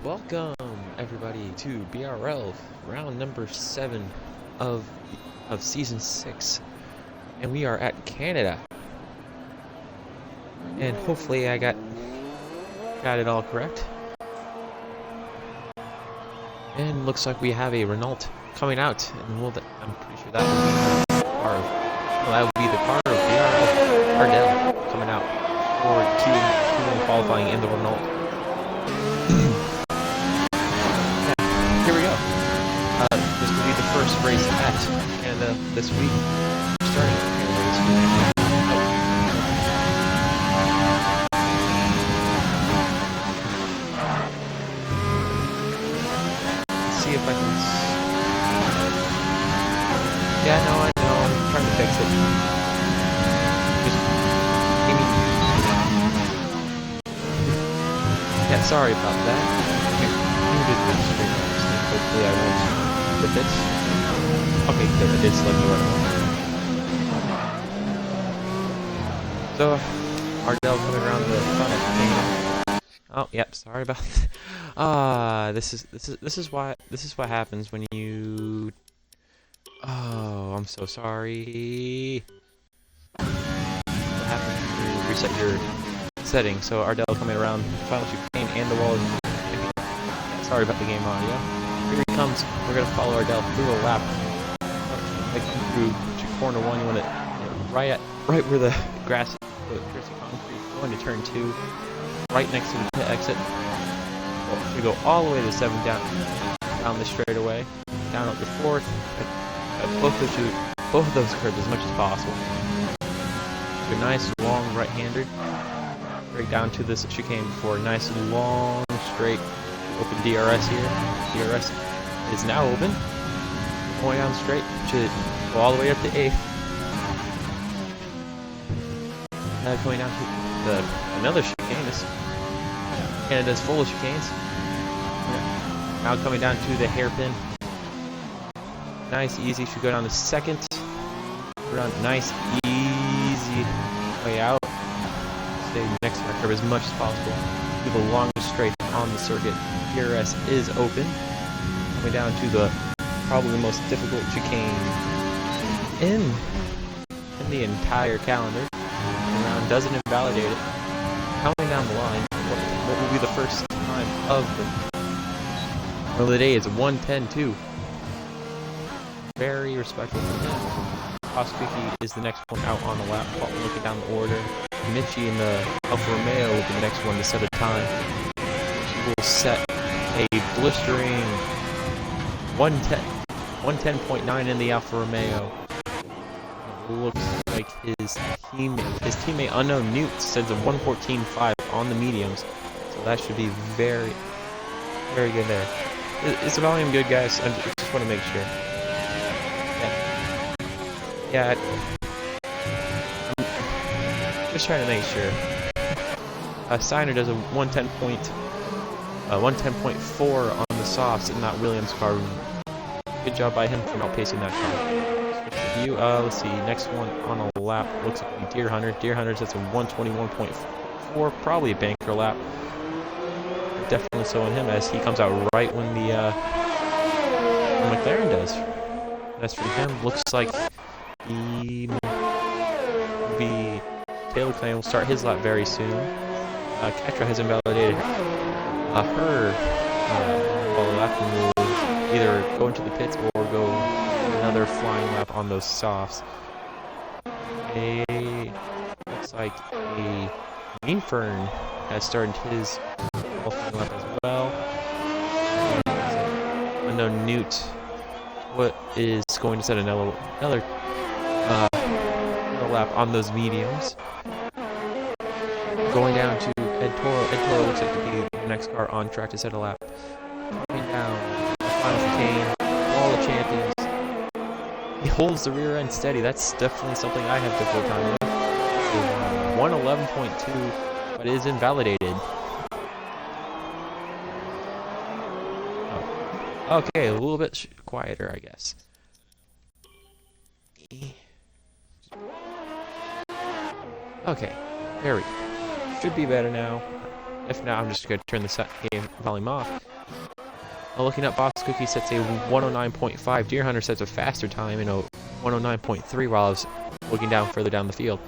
welcome everybody to BRL round number 7 of season 6, and we are at Canada. And hopefully I got it all correct. And looks like we have a Renault coming out, and I'm pretty sure that will be the car. Well, that will be the car of BRL Ardell coming out for Q1 qualifying in the Renault. Here we go. This will be the first race at Canada this week. Starting Canada this week. Let's see if I can. Yeah, no, I know. I'm trying to fix it. Just give me. Yeah, sorry about that. Hopefully I won't rip it. Okay, good, I did select the right one. So, Ardell coming around the front. Oh, yep, sorry about that. This is what happens when you... Oh, I'm so sorry. What happens when you reset your settings? So Ardell coming around final chicane and the wall is... Sorry about the game audio. Here he comes. We're gonna follow Ardell through a lap. Like through corner 1, you want to right where the grass, the concrete, going to turn 2, right next to the pit exit. So you go all the way to 7 down the straightaway, down up the 4th. Both of those curves as much as possible. So a nice long right-hander, right down to this chicane before. Nice long straight. Open DRS here. DRS is now open. Going down straight. Should go all the way up to 8th. Going down to another chicane. Canada's full of chicanes. Now coming down to the hairpin. Nice, easy. Should go down to 2nd. Nice, easy way out. Stay next to the curve as much as possible. Do the longest straight on the circuit. DRS is open. Coming down to the probably the most difficult chicane in the entire calendar. The round doesn't invalidate it. Coming down the line, what will be the first time of the day is 1:10.2. Very respectful from him. Bosscookie is the next one out on the lap. Looking down the order. Mitchie in the Alfa Romeo will be the next one to set a time. He will set a blistering 110.9 in the Alfa Romeo. It looks like his teammate Unknown Newt sends a 114.5 on the mediums, so that should be very, very good there. Is the volume good, guys? I just want to make sure. Yeah. Just trying to make sure. Steiner does a 110.4 on the softs in that Williams car. Good job by him for outpacing that car. Let's see. Next one on a lap looks like Deer Hunter. Deer Hunter's that's a 121.4, probably a banker lap. Definitely so on him as he comes out right when the McLaren does. That's for him. Looks like the Taylor Clan will start his lap very soon. Katra has invalidated her lap and will either go into the pits or go another flying lap on those softs. Looks like a Meanfern has started his flying lap as well. Unknown Newt is going to set another lap on those mediums. Going down to Ed Toro. Ed Toro looks like to be the next car on track to set a lap. Coming down the final chicane, Wall of Champions. He holds the rear end steady. That's definitely something I have difficult time with. 111.2, but it is invalidated. Oh. Okay, a little bit quieter, I guess. Okay, there we go. Should be better now. If not, I'm just going to turn the game volume off. Looking up, Bosscookie sets a 109.5. Deer Hunter sets a faster time in a 109.3 while I was looking down further down the field.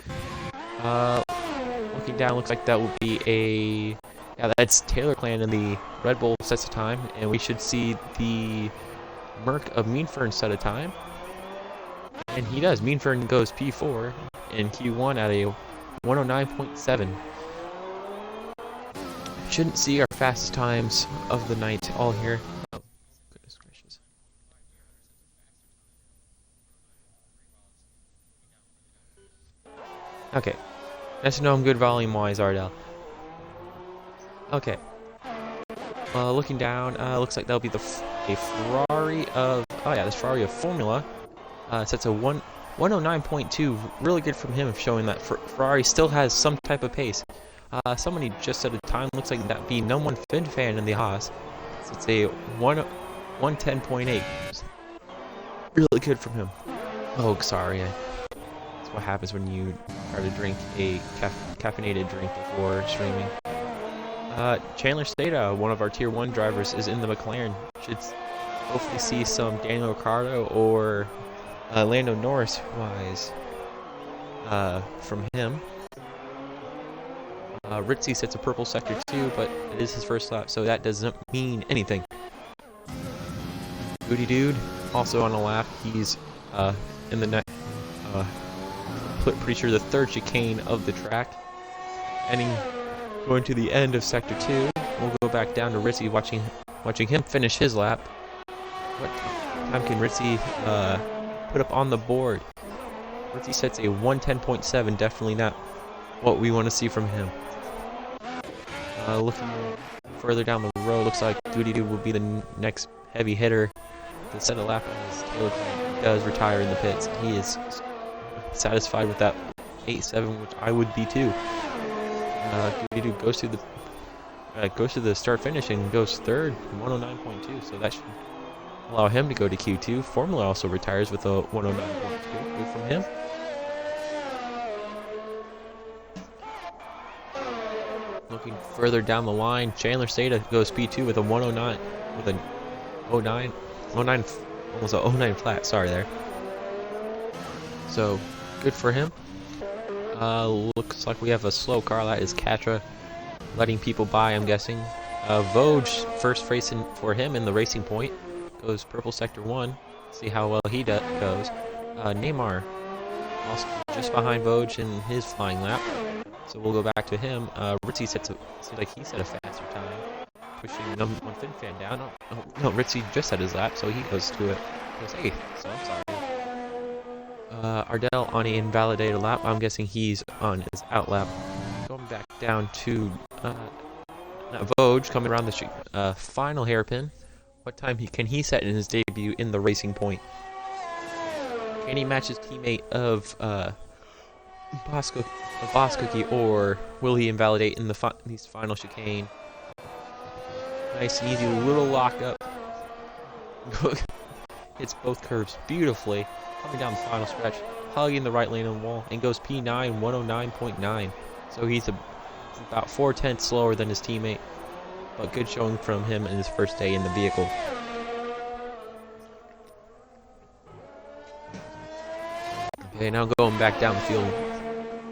Looking down, looks like that will be a... Yeah, that's Taylor Clan, and the Red Bull sets a time, and we should see the Merc of Meanfern set a time. And he does. Meanfern goes P4 and Q1 at a 109.7. Shouldn't see our fastest times of the night all here. Oh, goodness gracious. Okay. Nice to know I'm good volume-wise, Ardell. Okay. Looking down, looks like that'll be a Ferrari of... Oh yeah, this Ferrari of Formula. Sets a 109.2. Really good from him, showing that Ferrari still has some type of pace. Somebody just set a time. Looks like that'd be No One Fin Fan in the Haas. So it's a 110.8. Really good from him. Oh, sorry. That's what happens when you try to drink a caffeinated drink before streaming. Chandler Stata, one of our Tier 1 drivers, is in the McLaren. Should hopefully see some Daniel Ricciardo or Lando Norris-wise from him. Ritzy sets a purple sector 2, but it is his first lap, so that doesn't mean anything. Goody Dude, also on a lap. He's in the next, pretty sure the third chicane of the track. Going to the end of sector 2. We'll go back down to Ritzy, watching him finish his lap. What time can Ritzy put up on the board? Ritzy sets a 110.7. Definitely not what we want to see from him. Looking further down the road, looks like Goody Dude will be the next heavy hitter to set a lap as Taylor does retire in the pits. He is satisfied with that 8.7, which I would be too. Goody Dude goes to the start finish and goes third, 109.2. So that should allow him to go to Q2. Formula also retires with a 109.2. Good from him. Looking further down the line, Chandler Stata goes P2 with a 109, with an 09, almost a 09 flat, sorry there. So, good for him. Looks like we have a slow car. That is Katra letting people by, I'm guessing. Voj, first race for him in the Racing Point, goes purple sector 1. See how well he goes. Neymar, also just behind Voj in his flying lap. So we'll go back to him. Ritzy seems like he set a faster time, pushing number 1 Fin Fan down. No, Ritzy just set his lap, so he goes to it. Goes 8th, so I'm sorry. Ardell on an invalidated lap. I'm guessing he's on his out lap. Going back down to Voj coming around the final hairpin. What time can he set in his debut in the Racing Point? Can he match his teammate of Bosscookie, or will he invalidate in these final chicane? Nice and easy little lockup. Hits both curves beautifully. Coming down the final stretch, hugging the right lane on the wall, and goes P9, 109.9. So he's about 4/10 slower than his teammate, but good showing from him in his first day in the vehicle. Okay, now going back down the field.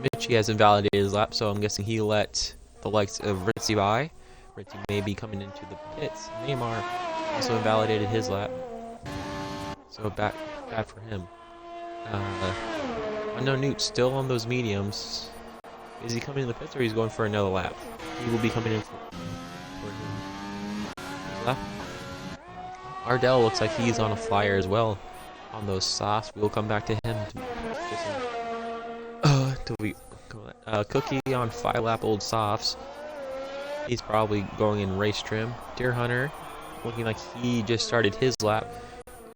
Mitchie has invalidated his lap, so I'm guessing he let the likes of Ritzy by. Ritzy may be coming into the pits. Neymar also invalidated his lap. So bad for him. Unknown Newt still on those mediums. Is he coming in the pits or he's going for another lap? He will be coming in for his lap. Ardell looks like he's on a flyer as well on those softs. We will come back to him. Cookie on 5-lap old softs. He's probably going in race trim. Deer Hunter looking like he just started his lap.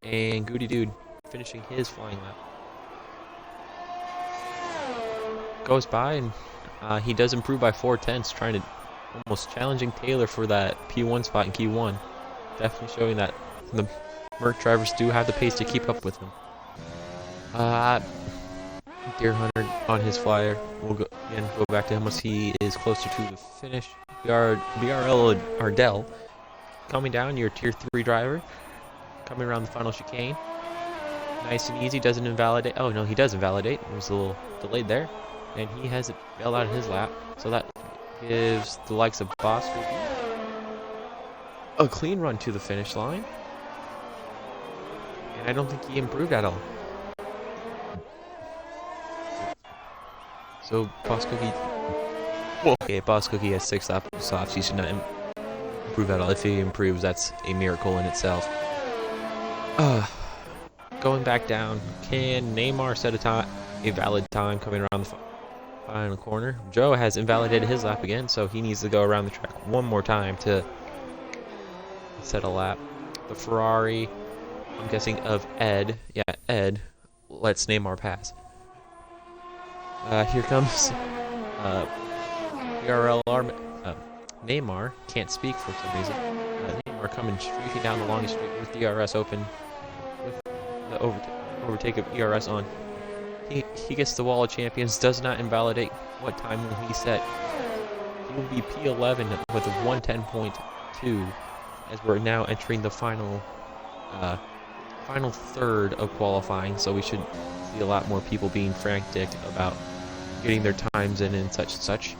And Goody Dude finishing his flying lap. Goes by and he does improve by 4/10, trying to almost challenging Taylor for that P1 spot in Q1. Definitely showing that the Merc drivers do have the pace to keep up with him. Deer Hunter on his flyer. We'll go back to him once he is closer to the finish. BRL Ardell coming down, your Tier 3 driver, coming around the final chicane. Nice and easy, doesn't invalidate. Oh, no, he does invalidate. It was a little delayed there. And he has it bailed out of his lap. So that gives the likes of Bosscookie a clean run to the finish line. And I don't think he improved at all. So Bosscookie, well, okay, Bosscookie has 6 laps of softs. He should not improve at all. If he improves, that's a miracle in itself. Going back down, can Neymar set a valid time coming around the final corner? Joe has invalidated his lap again, so he needs to go around the track one more time to set a lap. The Ferrari, I'm guessing of Ed, yeah, Ed, lets Neymar pass. Here comes BRL Neymar, can't speak for some reason. Neymar coming streaking down the longest street with DRS open, with the overtake of ERS on. He gets the wall of champions, does not invalidate what time will he set. He will be P11 with a 110.2 as we're now entering the final third of qualifying, so we should see a lot more people being frantic about getting their times in and such and such.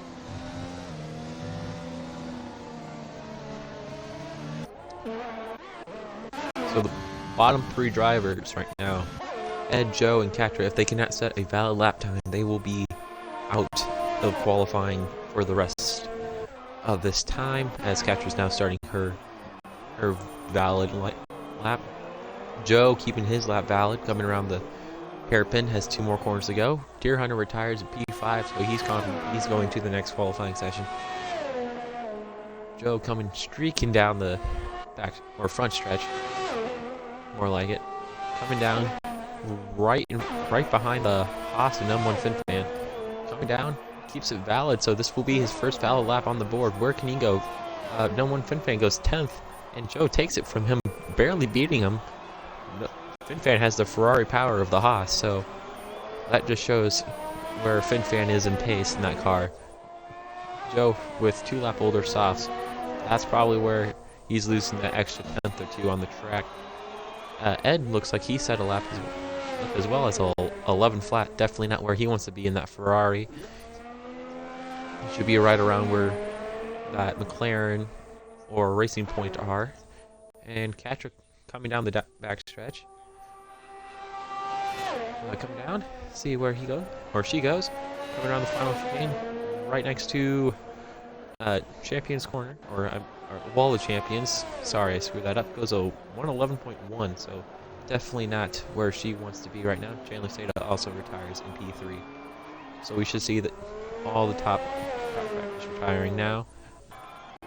So the bottom 3 drivers right now, Ed, Joe, and Catra, if they cannot set a valid lap time, they will be out of qualifying for the rest of this time, as Catra is now starting her valid lap. Joe keeping his lap valid, coming around the hairpin, has 2 more corners to go. Deer Hunter retires at P5, so he's confident he's going to the next qualifying session. Joe coming streaking down the back or front stretch, more like it, coming down right behind the Haas and #1 FinFan. Coming down, keeps it valid, so this will be his first valid lap on the board. Where can he go? #1 FinFan goes 10th, and Joe takes it from him, barely beating him. FinFan has the Ferrari power of the Haas, so that just shows where FinFan is in pace in that car. Joe with 2 lap older softs, that's probably where he's losing that extra 10th or 2 on the track. Ed looks like he set a lap as well as a 11 flat, definitely not where he wants to be in that Ferrari. He should be right around where that McLaren or Racing Point are. And Catra coming down the back stretch. Coming down, see where he goes, or she goes. Coming around the final chicane, right next to Champions Corner, or Wall of Champions. Sorry, I screwed that up. Goes a 111.1, so definitely not where she wants to be right now. Chandler Seda also retires in P3. So we should see that all the top drivers retiring now.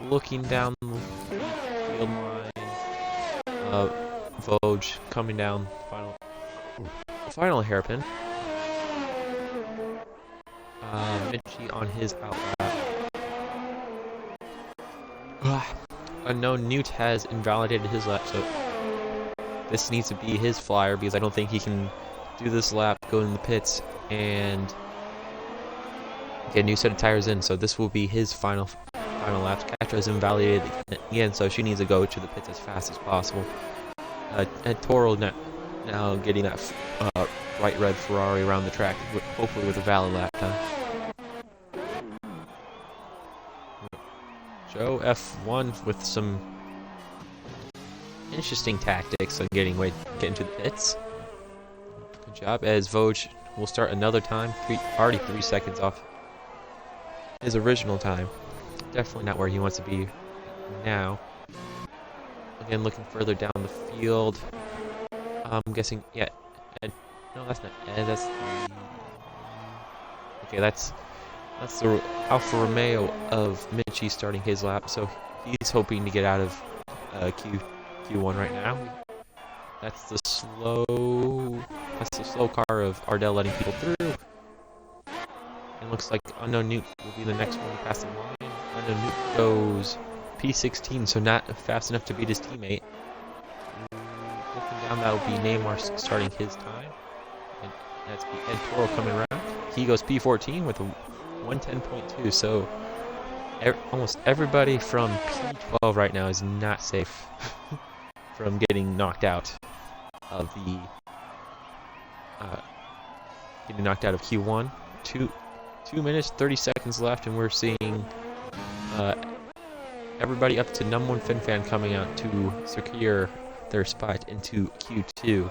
Looking down the field line, Vogue coming down final hairpin. Mitchie on his outlap. Unknown Newt has invalidated his lap, so this needs to be his flyer, because I don't think he can do this lap, go in the pits, and get a new set of tires in. So this will be his final lap. Catra is invalidated again, so she needs to go to the pits as fast as possible. And Toro now getting that bright red Ferrari around the track, hopefully with a valid lap time. Joe F1 with some interesting tactics on getting to the pits. Good job, as Vogue will start another time, already 3 seconds off his original time. Definitely not where he wants to be now. Again, looking further down the field. I'm guessing, yeah, Ed. No, that's not Ed. That's the Alfa Romeo of Mitchie starting his lap. So he's hoping to get out of Q1 right now. That's the slow car of Ardell letting people through. And looks like Unknown Newt will be the next one to pass the line. Unknown Newt goes P16, so not fast enough to beat his teammate. Looking down, that'll be Neymar starting his time. And that's Ed Toro coming around. He goes P14 with a 110.2, so almost everybody from P12 right now is not safe from getting knocked out of the Q1. 2 minutes 30 seconds left, and we're seeing everybody up to number 1 FinFan coming out to secure their spot into Q2.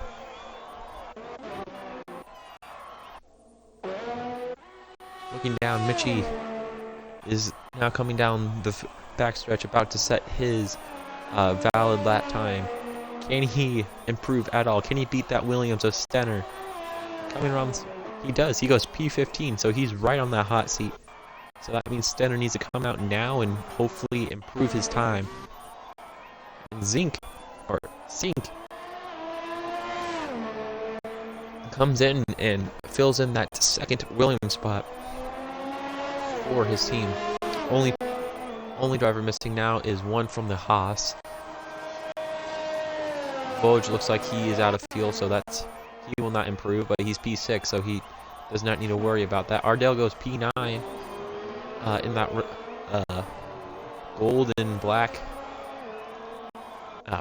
Looking down, Mitchie is now coming down the backstretch, about to set his valid lap time. Can he improve at all? Can he beat that Williams of Stenner? Coming around, he does. He goes P15, so he's right on that hot seat. So that means Stenner needs to come out now and hopefully improve his time. And Zink comes in and fills in that second Williams spot for his team. Only driver missing now is one from the Haas. Vosges looks like he is out of fuel, so he will not improve, but he's P6, so he does not need to worry about that. Ardell goes P9 in that gold and black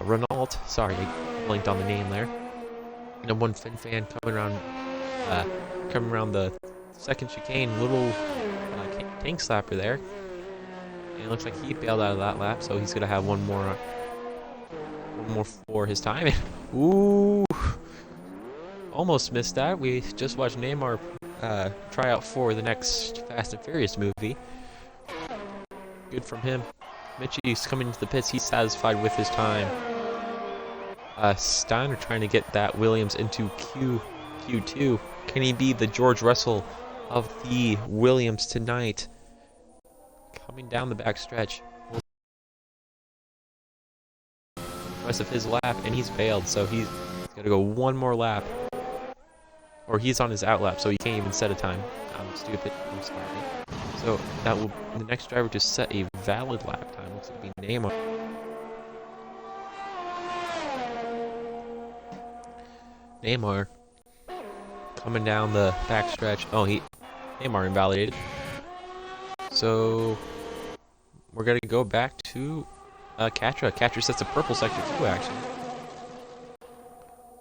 Renault. Sorry, I blinked on the name there. And one FinFan coming around the second chicane, little tank slapper there. And it looks like he bailed out of that lap, so he's gonna have one more for his time. Ooh, almost missed that. We just watched Neymar try out for the next Fast and Furious movie. Good from him. Mitchie's coming into the pits. He's satisfied with his time. Steiner trying to get that Williams into Q2. Can he be the George Russell of the Williams tonight? Coming down the backstretch. The rest of his lap, and he's failed, so he's got to go one more lap. Or he's on his out lap, so he can't even set a time. I'm stupid. I'm sorry. So that will the next driver to set a valid lap time looks like it'll be Neymar. Neymar coming down the backstretch. Oh, Neymar invalidated. So we're gonna go back to Katra. Katra sets a purple sector 2 action.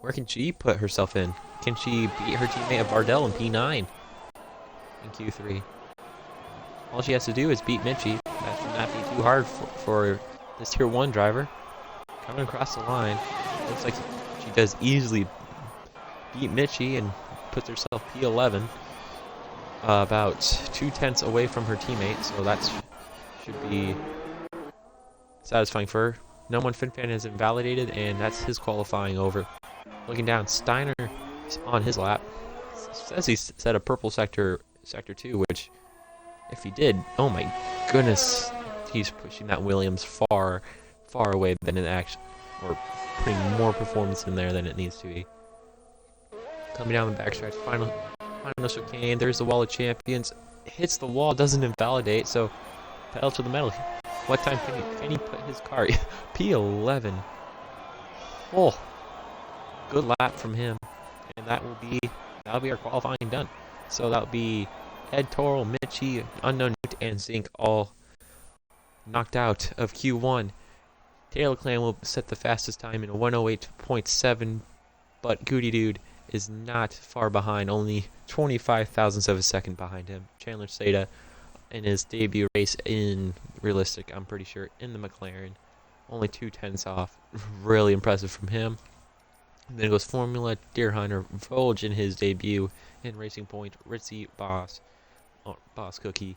Where can she put herself in? Can she beat her teammate of Bardell in P9 in Q3? All she has to do is beat Mitchie. That should not be too hard for this Tier 1 driver. Coming across the line. Looks like she does easily beat Mitchie and puts herself P11. About 2/10 away from her teammate, so that should be satisfying for her. No one FinFan is invalidated, and that's his qualifying over. Looking down, Steiner is on his lap. Says he set a purple sector 2, which, if he did, oh my goodness, he's pushing that Williams far away than it actually, or putting more performance in there than it needs to be. Coming down the backstretch, final chicane. There's the wall of champions. Hits the wall, doesn't invalidate, so pedal to the metal. What time can he put his car? P11. Oh, good lap from him, and that'll be our qualifying done. So that'll be Ed Toral, Mitchie, Unknown Newt, and Zink all knocked out of Q1. Taylor Clan will set the fastest time in 108.7, but Goody Dude is not far behind, only 25 thousandths of a second behind him. Chandler Seda in his debut race in Realistic, I'm pretty sure, in the McLaren, only 2/10 off. Really impressive from him. And then it goes Formula, Deer Hunter, Vosges in his debut in Racing Point, Ritzy, Bosscookie,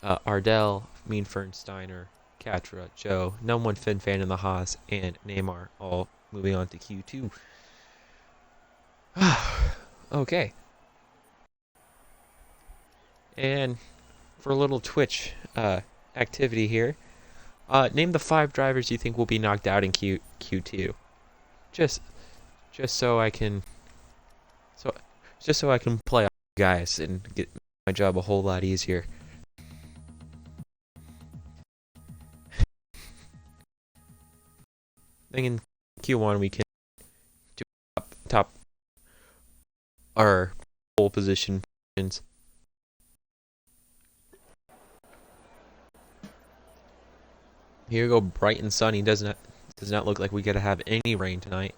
Ardell, Mean Fern, Steiner, Katra, Joe, No One FinFan in the Haas, and Neymar, all moving on to Q2. Okay. And for a little Twitch activity here, name the 5 drivers you think will be knocked out in Q2. Just so I can play off you guys and get my job a whole lot easier. I think in Q1 we can do top our pole positions. Here we go, bright and sunny. Does not look like we gotta have any rain tonight.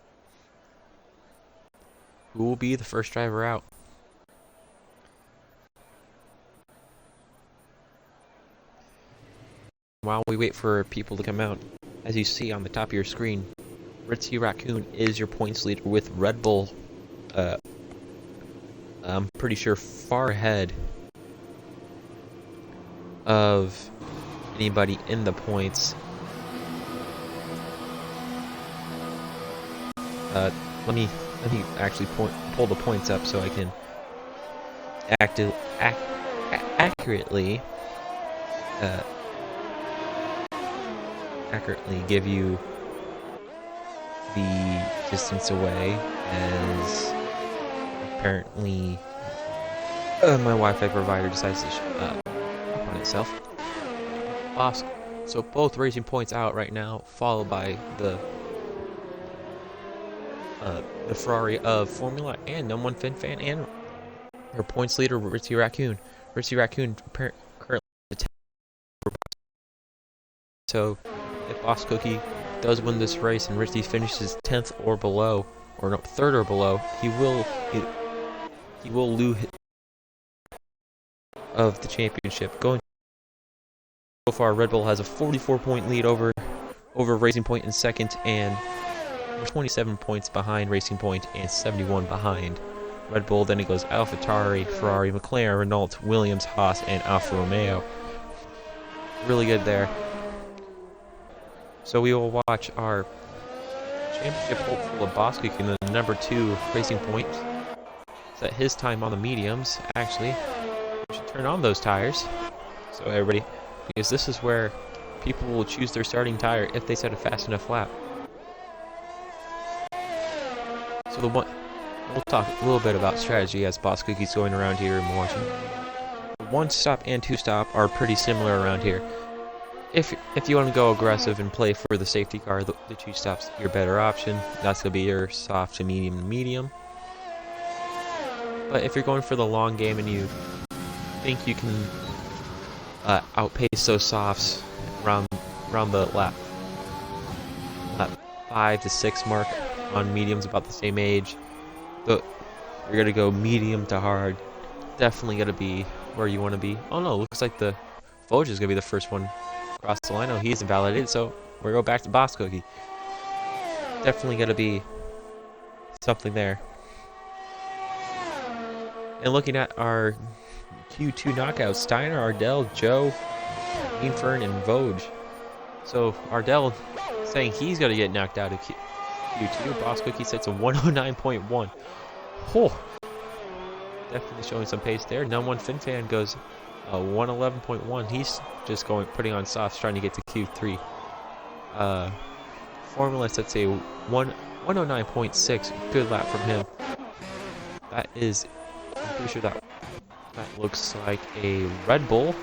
Who will be the first driver out? While we wait for people to come out, as you see on the top of your screen, RitzyRaccoon is your points leader with Red Bull. I'm pretty sure far ahead of anybody in the points. Let me actually pull the points up so I can accurately give you the distance away, as apparently my Wi-Fi provider decides to shut up on itself. So both Racing Points out right now, followed by the Ferrari of Formula and No. 1 FinFan and her points leader RitzyRaccoon. RitzyRaccoon currently so if Bosscookie does win this race and Ritzy finishes 10th or below, or no, 3rd or below, he will lose of the championship. Going so far, Red Bull has a 44-point lead over Racing Point in second, and 27 points behind Racing Point and 71 behind Red Bull. Then it goes AlphaTauri, Ferrari, McLaren, Renault, Williams, Haas, and Alfa Romeo. Really good there. So we will watch our championship hopeful of Bosscookie in the number 2 Racing Point set his time on the mediums. Actually, we should turn on those tires so everybody, because this is where people will choose their starting tire if they set a fast enough lap. So we'll talk a little bit about strategy as Bosscookie's going around here and watching. 1 stop and 2 stop are pretty similar around here. If you want to go aggressive and play for the safety car, the 2 stops your better option. That's going to be your soft to medium. But if you're going for the long game and you think you can outpace those softs around the lap 5 to 6 mark on mediums, about the same age, you're going to go medium to hard. Definitely going to be where you want to be. Oh no, looks like the Vogue is going to be the first one across the line. Oh, he's invalidated, so we're going back to Bosscookie. Definitely going to be something there. And looking at our Q2 knockouts, Steiner, Ardell, Joe, Meanfern, and Vogue. So Ardell saying he's going to get knocked out of Q2. Bosscookie sets a 109.1. Oh, definitely showing some pace there. No. 1 FinFan goes 111.1. He's just putting on softs, trying to get to Q3. Formula sets a 109.6. Good lap from him. That is, I'm pretty sure that looks like a Red Bull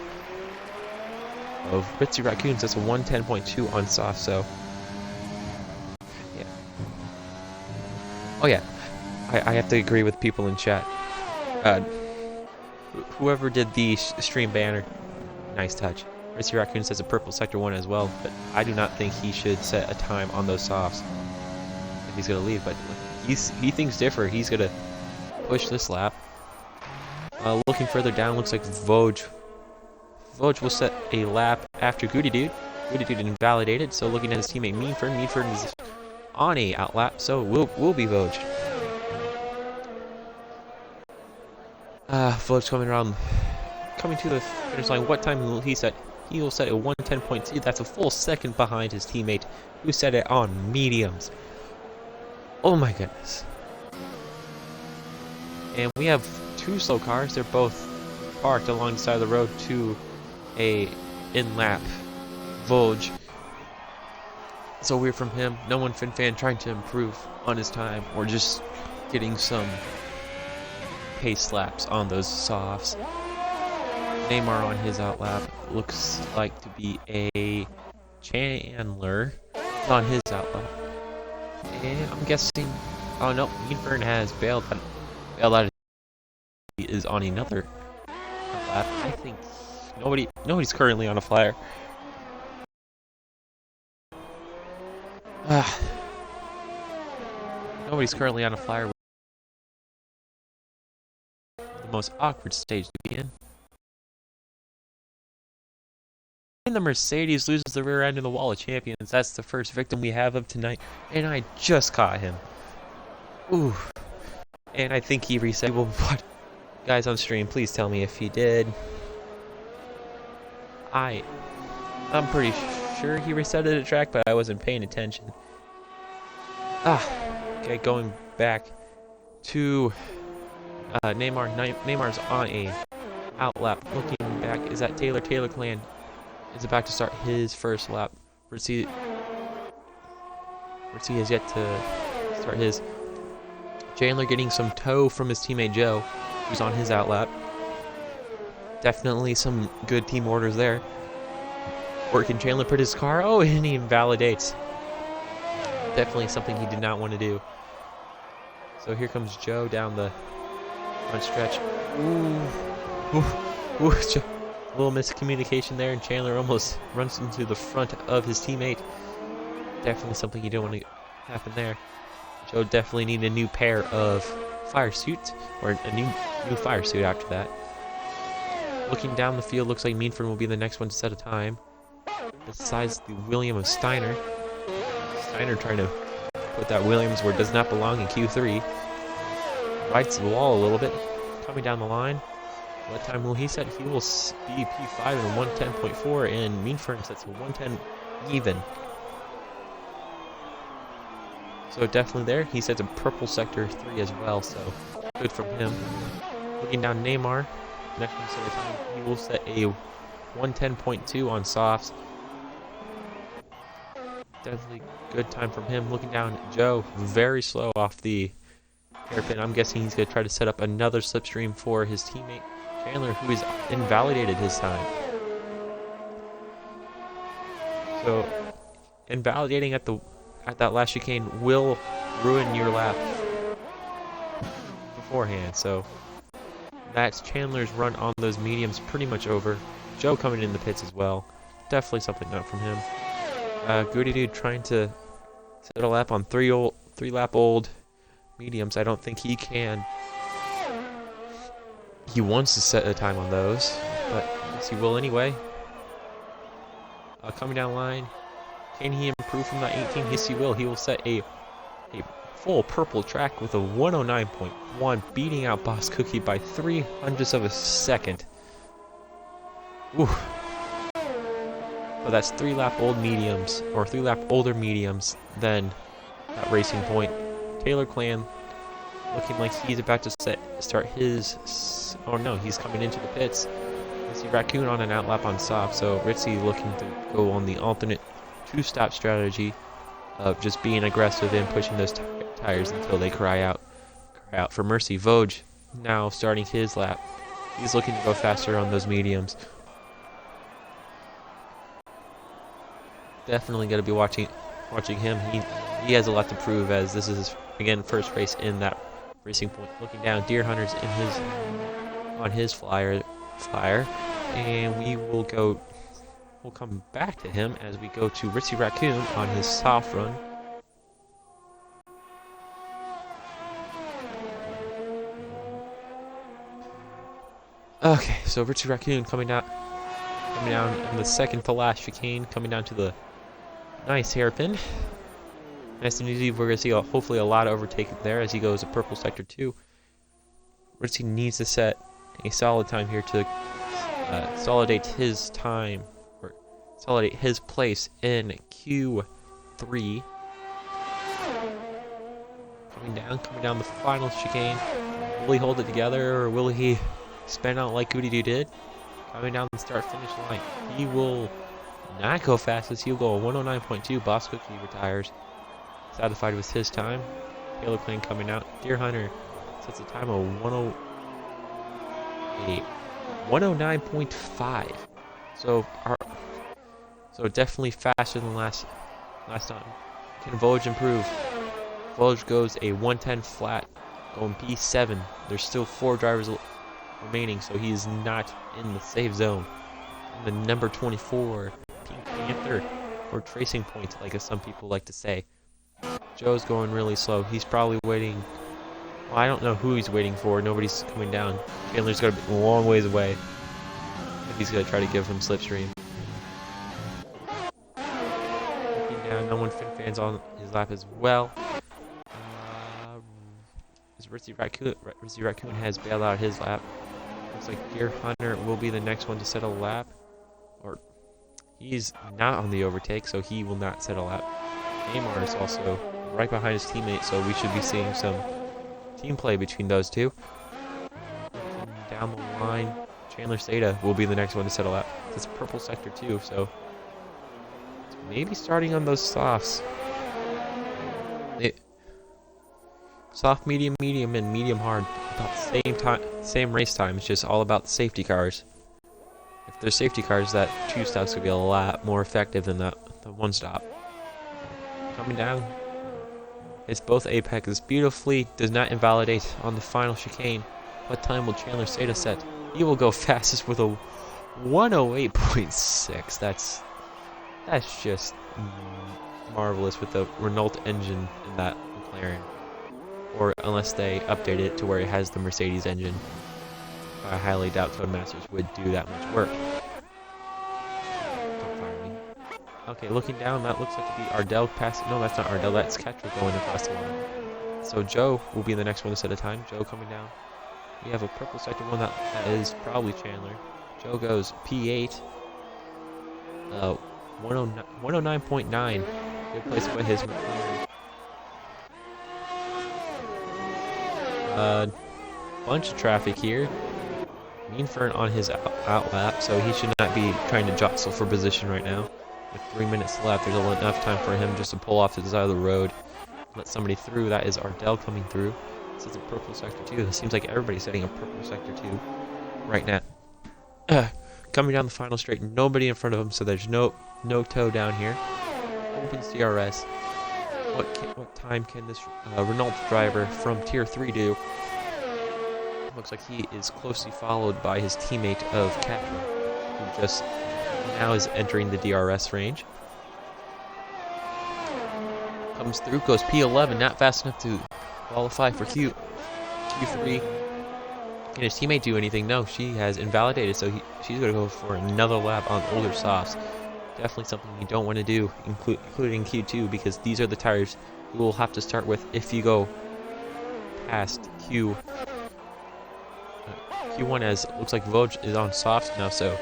of RitzyRaccoon. That's a 110.2 on soft. So yeah. Oh yeah, I have to agree with people in chat. Whoever did the stream banner, nice touch. RitzyRaccoon says a purple sector 1 as well, but I do not think he should set a time on those softs if he's going to leave. But he thinks different. He's going to push this lap. Looking further down, looks like Vogue will set a lap after Goody Dude. Goody Dude invalidated, so looking at his teammate Meanfern is on a outlap, so will be Vogue. Vogue coming to the finish line. What time will he set? He will set a 110.2. That's a full second behind his teammate, who set it on mediums. Oh my goodness. And we have 2 slow cars. They're both parked along the side of the road to a in-lap Vogue. So weird from him. No. 1 FinFan trying to improve on his time, or just getting some pace laps on those softs. Neymar on his outlap looks like to be a Chandler on his outlap. And I'm guessing, oh no, Meanfern has bailed out. He is on another outlap. I think nobody's currently on a flyer. Nobody's currently on a flyer. The most awkward stage to be in. And the Mercedes loses the rear end of the wall of champions. That's the first victim we have of tonight. And I just caught him. Ooh. And I think he reset. What? Guys on stream, please tell me if he did. I'm pretty sure he resetted the track, but I wasn't paying attention. Okay, going back to Neymar. Neymar's on a outlap. Looking back, is that Taylor? Taylor Clan is about to start his first lap. Ritzy has yet to start his. Chandler getting some tow from his teammate Joe, who's on his outlap. Definitely some good team orders there. Where can Chandler put his car? Oh, and he invalidates. Definitely something he did not want to do. So here comes Joe down the front stretch. Ooh. A little miscommunication there, and Chandler almost runs into the front of his teammate. Definitely something you don't want to happen there. Joe definitely needed a new pair of fire suits, or a new fire suit after that. Looking down the field, looks like Meanford will be the next one to set a time. Besides the William of Steiner. Steiner trying to put that Williams where it does not belong in Q3. Rights the wall a little bit. Coming down the line. What time will he set? He will be P5 in 110.4, and Meanford sets a 110 even. So definitely there. He sets a purple sector 3 as well, so good from him. Looking down Neymar. Next one set of time. He will set a 110.2 on softs. Definitely good time from him. Looking down Joe, very slow off the hairpin. I'm guessing he's going to try to set up another slipstream for his teammate Chandler, who has invalidated his time. So invalidating at that last chicane will ruin your lap beforehand. So that's Chandler's run on those mediums pretty much over. Joe coming in the pits as well. Definitely something up from him. Goody Dude trying to set a lap on three lap old mediums. I don't think he can. He wants to set a time on those, but yes, he will anyway. Coming down the line, can he improve from that 18? Yes, he will. He will set a full purple track with a 109.1, beating out Bosscookie by 0.03 of a second. Ooh. Well, that's 3 lap old mediums, or 3 lap older mediums than that Racing Point. Taylor Clan looking like he's about to start his. Oh no, he's coming into the pits. RitzyRaccoon on an outlap on soft, so Ritzy looking to go on the alternate 2-stop strategy of just being aggressive and pushing those tires until they cry out. For mercy. Vosges now starting his lap. He's looking to go faster on those mediums. Definitely going to be watching him. He has a lot to prove, as this is his, again, first race in that Racing Point. Looking down, Deer Hunter's on his flyer, and we'll come back to him as we go to RitzyRaccoon on his soft run. Okay, so RitzyRaccoon coming down in the second to last chicane, coming down to the nice hairpin. Nice and easy. We're going to see hopefully a lot of overtaking there as he goes to purple sector 2. Ritzy needs to set a solid time here to consolidate his time, or consolidate his place in Q3. Coming down the final chicane. Will he hold it together, or will he spin out like Goody Doo did? Coming down the start-finish line, he will not go fastest. He'll go a 109.2. Bosscookie retires. Satisfied with his time. Taylor Clan coming out. Deer Hunter sets a time of 109.5. So definitely faster than last time. Can Vosges improve? Vosges goes a 110 flat, going P7. There's still 4 drivers remaining, so he is not in the safe zone. And the number 24 Pink Panther, or Tracing Point, like some people like to say, Joe's going really slow. He's probably waiting. Well, I don't know who he's waiting for. Nobody's coming down. Chandler's got to be a long ways away. If he's going to try to give him slipstream. Looking down, no one fans on his lap as well. RitzyRaccoon has bailed out his lap. Looks like Deer Hunter will be the next one to set a lap. Or he's not on the overtake, so he will not set a lap. Neymar is also right behind his teammate, so we should be seeing some team play between those two. Down the line, Chandler Seda will be the next one to set a lap. It's purple sector too, so maybe starting on those softs. Soft, medium, and medium hard. About the same time, same race time. It's just all about the safety cars. If there's safety cars, that two stops could be a lot more effective than the one stop. Coming down, it's both apexes beautifully. Does not invalidate on the final chicane. What time will Chandler Seda set? He will go fastest with a 108.6. That's just marvelous with the Renault engine in that McLaren. Or unless they update it to where it has the Mercedes engine. I highly doubt Codemasters would do that much work. Don't fire me. Okay, looking down, that looks like to be Ardell passing. No, that's not Ardell, that's Ketra going across the line. So Joe will be the next one to set a time. Joe coming down. We have a purple sector one that is probably Chandler. Joe goes P8. 109.9. Good place to put his McLaren. Bunch of traffic here. Meanfern on his out lap, so he should not be trying to jostle for position right now. With 3 minutes left, there's enough time for him just to pull off to the side of the road. Let somebody through. That is Ardell coming through. This is a purple sector 2. It seems like everybody's setting a purple sector 2 right now. Coming down the final straight, nobody in front of him, so there's no toe down here. Opens DRS. What time can this Renault driver from Tier 3 do? Looks like he is closely followed by his teammate of Ketra, who just now is entering the DRS range. Comes through, goes P11, not fast enough to qualify for Q3. Can his teammate do anything? No, she has invalidated, so she's going to go for another lap on older softs. Definitely something you don't want to do, including Q2, because these are the tires you will have to start with if you go past Q1, as it looks like Voj is on softs now, so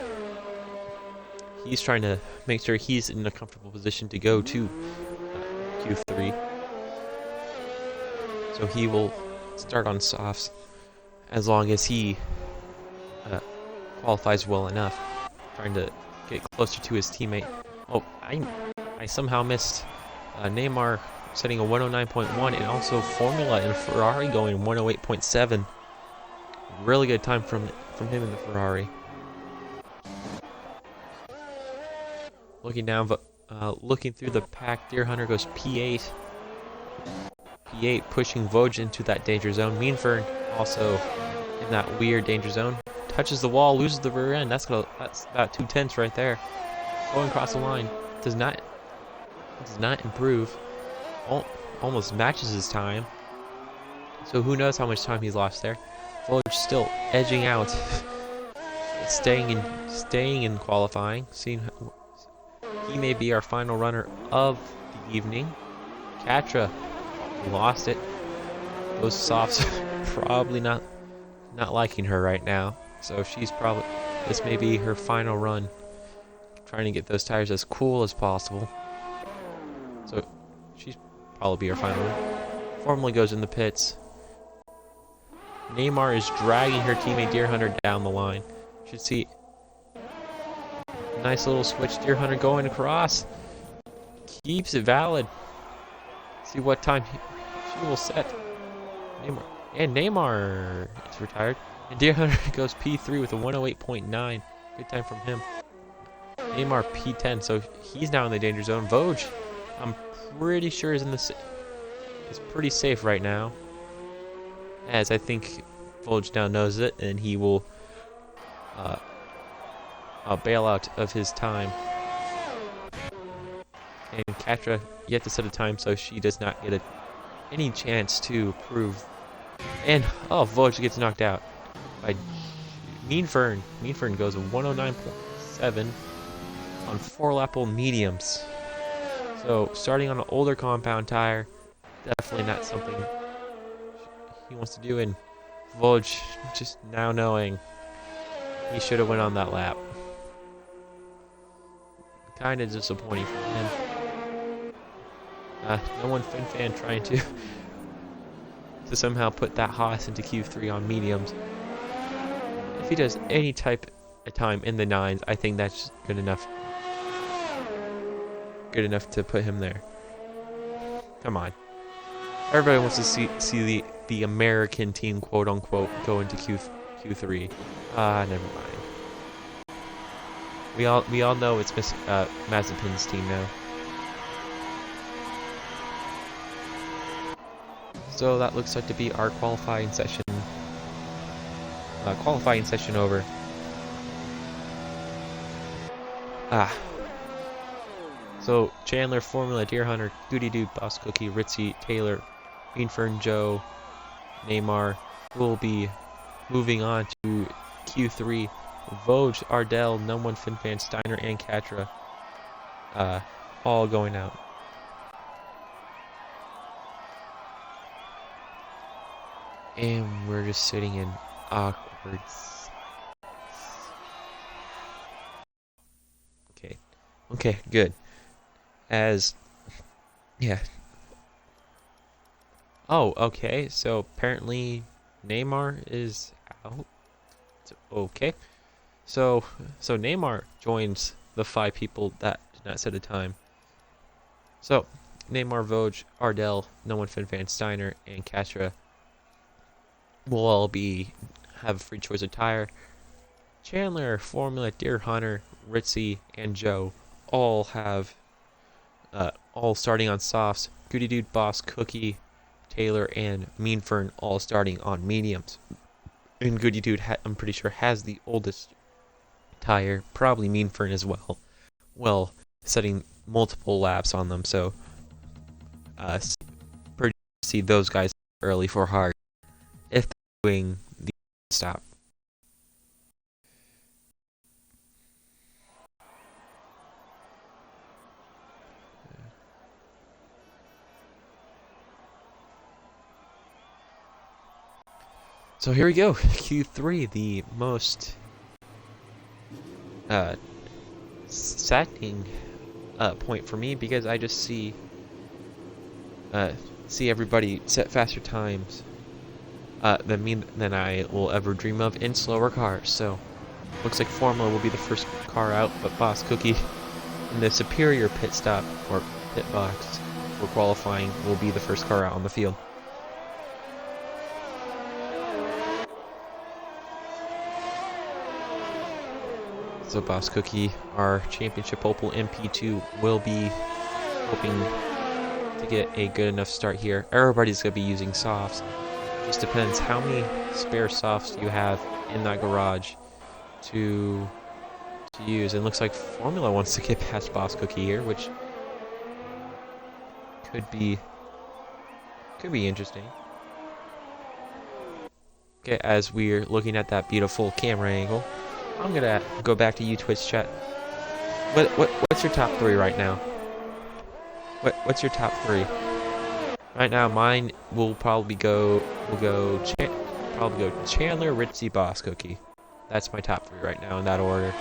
he's trying to make sure he's in a comfortable position to go to Q3. So he will start on softs as long as he qualifies well enough, trying to get closer to his teammate. Oh, I somehow missed Neymar setting a 109.1, and also Formula and Ferrari going 108.7. Really good time from him in the Ferrari. Looking down, but looking through the pack, Deer Hunter goes P8. P8 pushing Voj into that danger zone. Meanfern also in that weird danger zone. Touches the wall, loses the rear end. That's about 2/10 right there. Going across the line. Does not improve. Almost matches his time. So who knows how much time he's lost there. Voj still edging out. staying in qualifying. Seeing he may be our final runner of the evening. Ketra lost it. Those softs probably not liking her right now. So this may be her final run. Trying to get those tires as cool as possible. So she's probably be our final run. Formally goes in the pits. Neymar is dragging her teammate Deer Hunter down the line. Should see nice little switch. Deer Hunter going across. Keeps it valid. See what time she will set. Neymar is retired. And Deer Hunter goes P3 with a 108.9. Good time from him. Neymar P10, so he's now in the danger zone. Voj, I'm pretty sure is pretty safe right now, as I think Voj now knows it, and he will bail out of his time. and Katra yet to set a time, so she does not get any chance to prove. And oh, Voj gets knocked out by Mean Fern. Mean Fern goes 109.7 on 4-lap mediums. So starting on an older compound tire, definitely not something he wants to do. And Voj just now knowing he should have went on that lap. Kind of disappointing for him. No one Fin fan trying to somehow put that Haas into Q3 on mediums. If he does any type of time in the 9s, I think that's just good enough. Good enough to put him there. Come on. Everybody wants to see the American team, quote unquote, go into Q3. Never mind. We all know it's Mazepin's team now. So that looks like to be our qualifying session. Qualifying session over. So Chandler, Formula, Deer Hunter, Goody Dude, Bosscookie, Ritzy, Taylor, Greenfern, Joe, Neymar will be moving on to Q3. Voj, Ardell, No One Finfan, Steiner, and Katra all going out. And we're just sitting in awkward. Okay, good. Yeah. Oh, okay. So apparently Neymar is out. Okay. So Neymar joins the 5 people that did not set a time. So Neymar, Voj, Ardell, No One Finfan, Steiner, and Katra will all have a free choice of tire. Chandler, Formula, Deer Hunter, Ritzy, and Joe all have all starting on softs. Goody Dude, Bosscookie, Taylor, and Mean Fern all starting on mediums. And Goody Dude, I'm pretty sure, has the oldest tire. Probably Mean Fern as well. Well, setting multiple laps on them. So, pretty see those guys early for hard if they're doing the stop. So here we go, Q3, the most saddening point for me, because I just see everybody set faster times than I will ever dream of in slower cars. So looks like Formula will be the first car out, but Bosscookie in the superior pit stop or pit box for qualifying will be the first car out on the field. So Bosscookie, our championship hopeful MP2, will be hoping to get a good enough start here. Everybody's going to be using softs. Just depends how many spare softs you have in that garage to use. And it looks like Formula wants to get past Bosscookie here, which could be interesting. Okay, as we're looking at that beautiful camera angle, I'm gonna go back to you, Twitch chat. What's your top 3 right now? What's your top 3? Right now, mine will probably go Chandler, Ritzy, Bosscookie. That's my top 3 right now in that order.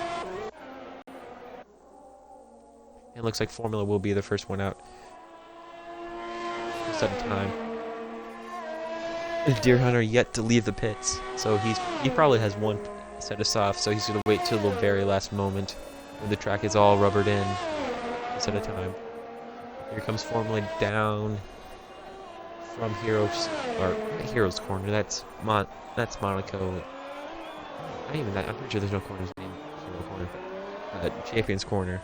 It looks like Formula will be the first one out. Just at a time. Deer Hunter yet to leave the pits, so he probably has one set of softs, so he's gonna wait till the very last moment when the track is all rubbered in. Set a time. Here comes Formula down from Heroes Corner. That's Monaco. Not even that. I'm pretty sure there's no corners named Hero Corner. Champions Corner.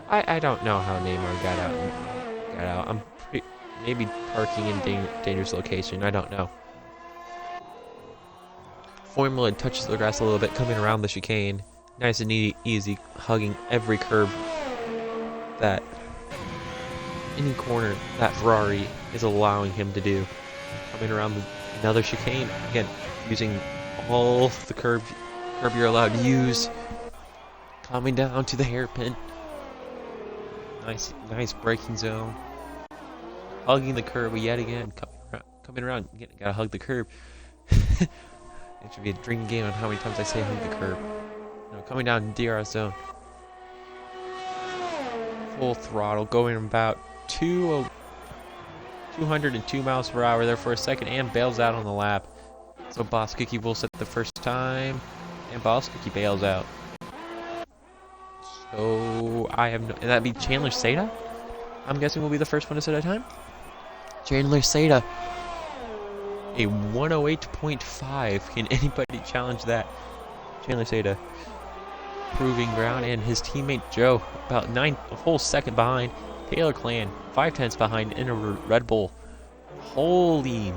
I don't know how Neymar got out. I'm maybe parking in dangerous location. I don't know. Formula touches the grass a little bit, coming around the chicane. nice and easy, hugging every curb that any corner that Ferrari is allowing him to do. Coming around another chicane, again, using all the curb you're allowed to use. Coming down to the hairpin. Nice braking zone. Hugging the curb yet again. Coming around, gotta hug the curb. It should be a drinking game on how many times I say hug the curb. No, coming down DRS zone. Full throttle, going about 202 miles per hour there for a second, and bails out on the lap. So Bosscookie will set the first time, and Bosscookie bails out. So I have no, and that'd be Chandler Seda? I'm guessing will be the first one to set a time. Chandler Seda. A 108.5. Can anybody challenge that? Chandler Seda proving ground, and his teammate Joe about a whole second behind. Taylor Clan 5/10 behind in a Red Bull. Holy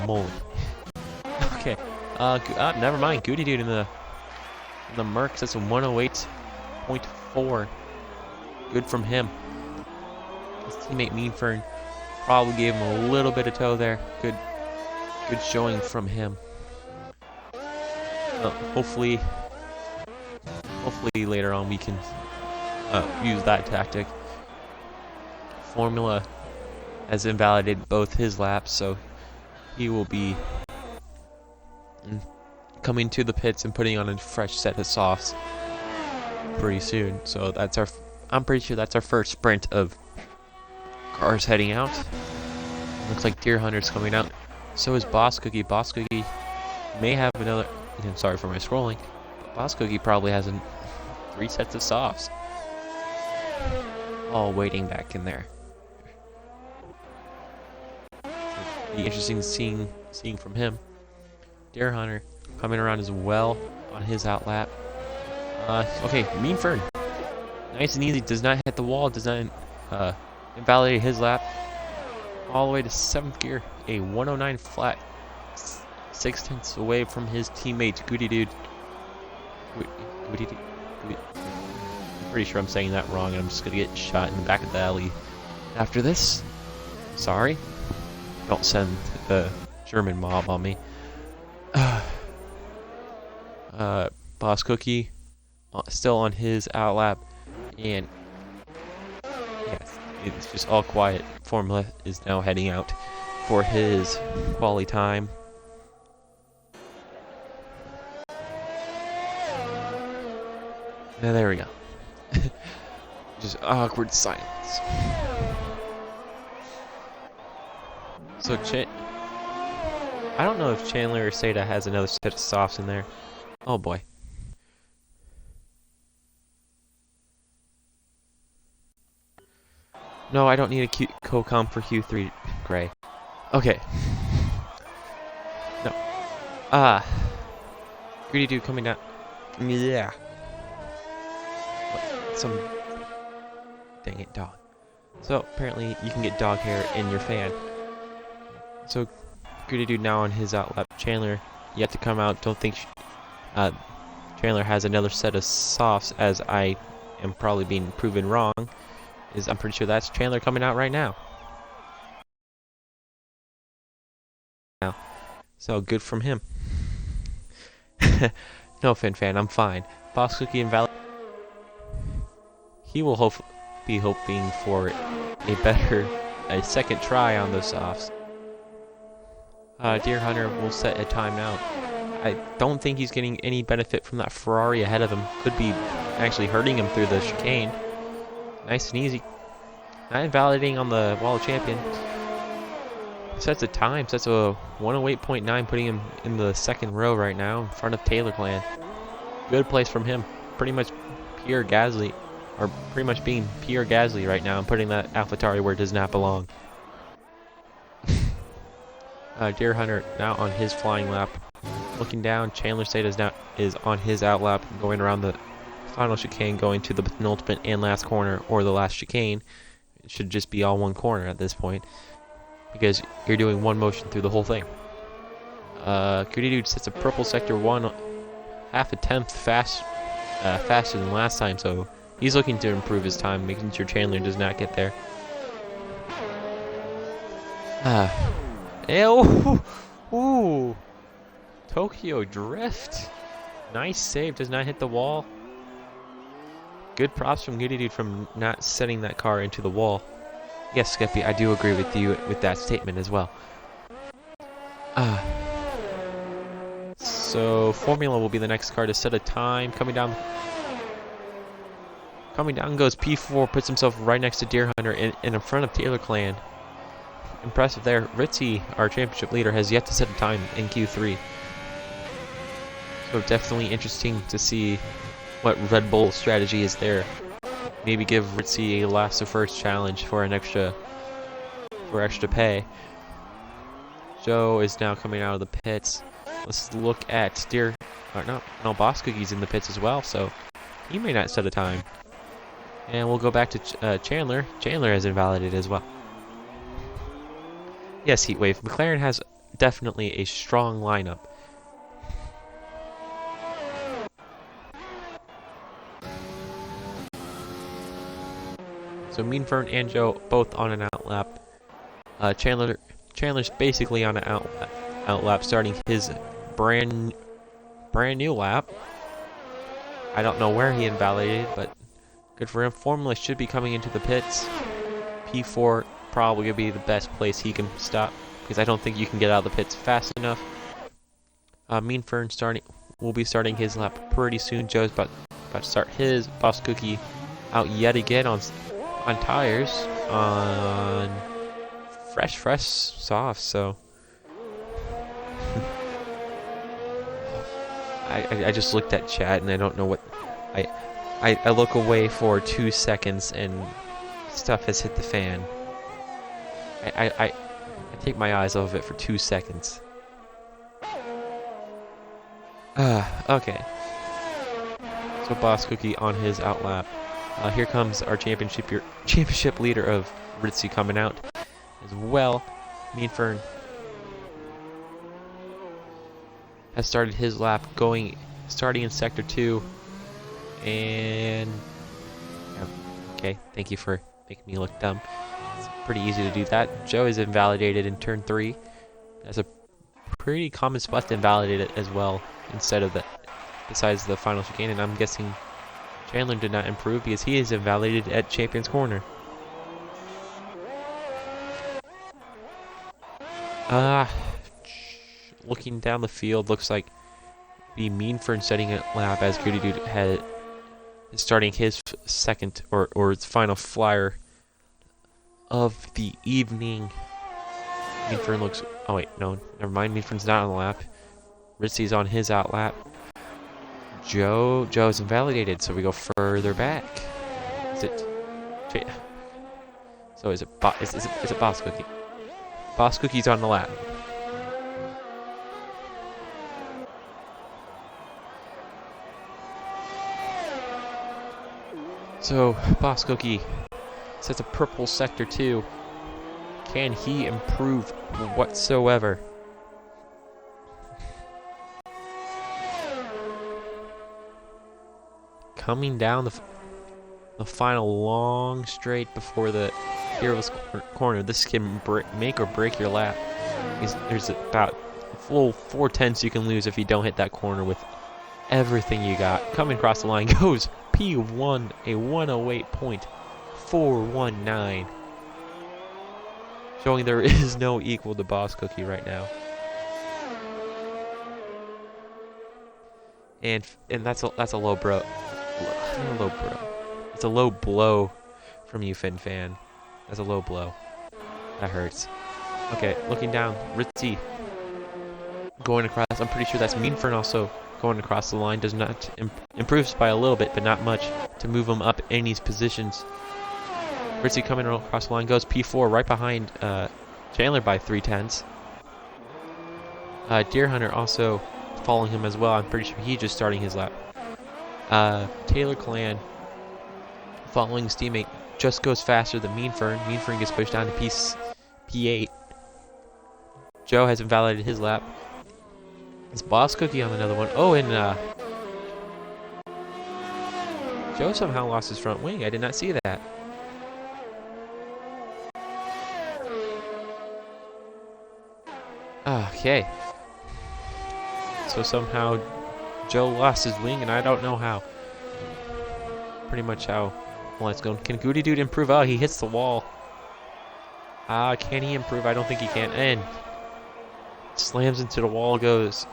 moly. Okay. Never mind. Goody Dude in the Mercs. That's a 108.4. Good from him. His teammate Mean Fern probably gave him a little bit of toe there. Good showing from him. Hopefully later on we can use that tactic. Formula has invalidated both his laps, so he will be coming to the pits and putting on a fresh set of softs pretty soon. So I'm pretty sure that's our first sprint of cars heading out. Looks like Deer Hunter's coming out. So is Bosscookie. Bosscookie may have another. I'm sorry for my scrolling. Bosscookie probably has 3 sets of softs, all waiting back in there. Be interesting seeing from him. Deer Hunter coming around as well on his outlap. Okay, Mean Fern, nice and easy. Does not hit the wall. Does not invalidate his lap. All the way to 7th gear. A 109 flat. 6/10 away from his teammate Goody Dude. I'm pretty sure I'm saying that wrong, and I'm just gonna get shot in the back of the alley after this. Sorry. Don't send the German mob on me. Bosscookie still on his outlap, and yes, it's just all quiet. Formula is now heading out for his quali time. Now there we go. Just awkward silence. So I don't know if Chandler or Seda has another set of softs in there. Oh boy. No, I don't need a co-comp for Q3 Gray. Okay. No. Greedy Dude coming down. Yeah. Some dang it, dog. So apparently you can get dog hair in your fan. So Greedy Dude now on his outlap. Chandler yet to come out. Don't think Chandler has another set of softs, as I am probably being proven wrong. I'm pretty sure that's Chandler coming out right now. So good from him. No, fan, I'm fine. Bosscookie and Valley. He will be hoping for a second try on those softs. Deer Hunter will set a timeout. I don't think he's getting any benefit from that Ferrari ahead of him. Could be actually hurting him through the chicane. Nice and easy. Not invalidating on the wall of champion. Sets a time. Sets a 108.9, putting him in the second row right now in front of Taylor Clan. Good place from him. Pretty much pure Gasly. Or pretty much being pure Gasly right now and putting that AlphaTauri where it does not belong. Deer Hunter now on his flying lap. Looking down, Chandler Seda is on his outlap, going around the final chicane, going to the penultimate and last corner, or the last chicane. It should just be all one corner at this point, because you're doing one motion through the whole thing. Goody Dude sets a purple sector 1, half a tenth faster than last time, so he's looking to improve his time, making sure Chandler does not get there. Ooh, Tokyo Drift. Nice save, does not hit the wall. Good props from Goody Dude from not setting that car into the wall. Yes, Skippy, I do agree with you with that statement as well. So Formula will be the next car to set a time. Coming down goes P4, puts himself right next to Deer Hunter and in front of Taylor Clan. Impressive there. Ritzy, our championship leader, has yet to set a time in Q3. So definitely interesting to see what Red Bull's strategy is there. Maybe give Ritzy a last to first challenge for an extra pay. Joe is now coming out of the pits. Let's look at Bosscookie's in the pits as well, so he may not set a time. And we'll go back to Chandler. Chandler has invalidated as well. Yes, Heatwave. McLaren has definitely a strong lineup. So Mean Fern and Joe both on an outlap. Chandler's basically on an outlap, starting his brand new lap. I don't know where he invalidated, but good for him. Formula should be coming into the pits. P4 probably gonna be the best place he can stop, because I don't think you can get out of the pits fast enough. Mean Fern will be starting his lap pretty soon. Joe's about to start his. Bosscookie out yet again on tires on fresh soft, so I just looked at chat and I don't know what I look away for 2 seconds and stuff has hit the fan. I take my eyes off of it for 2 seconds. Okay. So Bosscookie on his outlap. Here comes our championship leader of Ritzy coming out as well. Mean Fern has started his lap, starting in sector 2, and okay, thank you for making me look dumb. It's pretty easy to do that. Joe is invalidated in turn 3. That's a pretty common spot to invalidate it as well, besides the final chicane, and I'm guessing Chandler did not improve because he is invalidated at Champion's Corner. Looking down the field, looks like the Mean Fern setting a lap as Goody Dude is starting his second or his final flyer of the evening. Mean Fern looks. Oh wait, no, never mind. Mean Fern's not on the lap. Ritzy's on his outlap. Joe's invalidated, so we go further back. Is it Bosscookie? Bosscookie's on the lap. So Bosscookie sets a purple sector 2. Can he improve whatsoever? Coming down the final long straight before the Hero's Corner. This can make or break your lap. There's about full 4/10 you can lose if you don't hit that corner with everything you got. Coming across the line goes P1, a 108.419. Showing there is no equal to Bosscookie right now. And that's a low bro. It's a low blow from you, Finn fan. That's a low blow. That hurts. Okay, looking down, Ritzy going across. I'm pretty sure that's Mean Fern also going across the line. Does not improves by a little bit, but not much to move him up in these positions. Ritzy coming across the line goes P4 right behind Chandler by 3/10. Deer Hunter also following him as well. I'm pretty sure he's just starting his lap. Taylor Clan following his teammate just goes faster than Mean Fern. Mean Fern gets pushed down to P8. Joe has invalidated his lap. It's Bosscookie on another one. Oh, and Joe somehow lost his front wing. I did not see that. Okay. So somehow Joe lost his wing, and I don't know how. Pretty much how. Well, let's go. Can Goody Dude improve? Oh, he hits the wall. Can he improve? I don't think he can. And slams into the wall, goes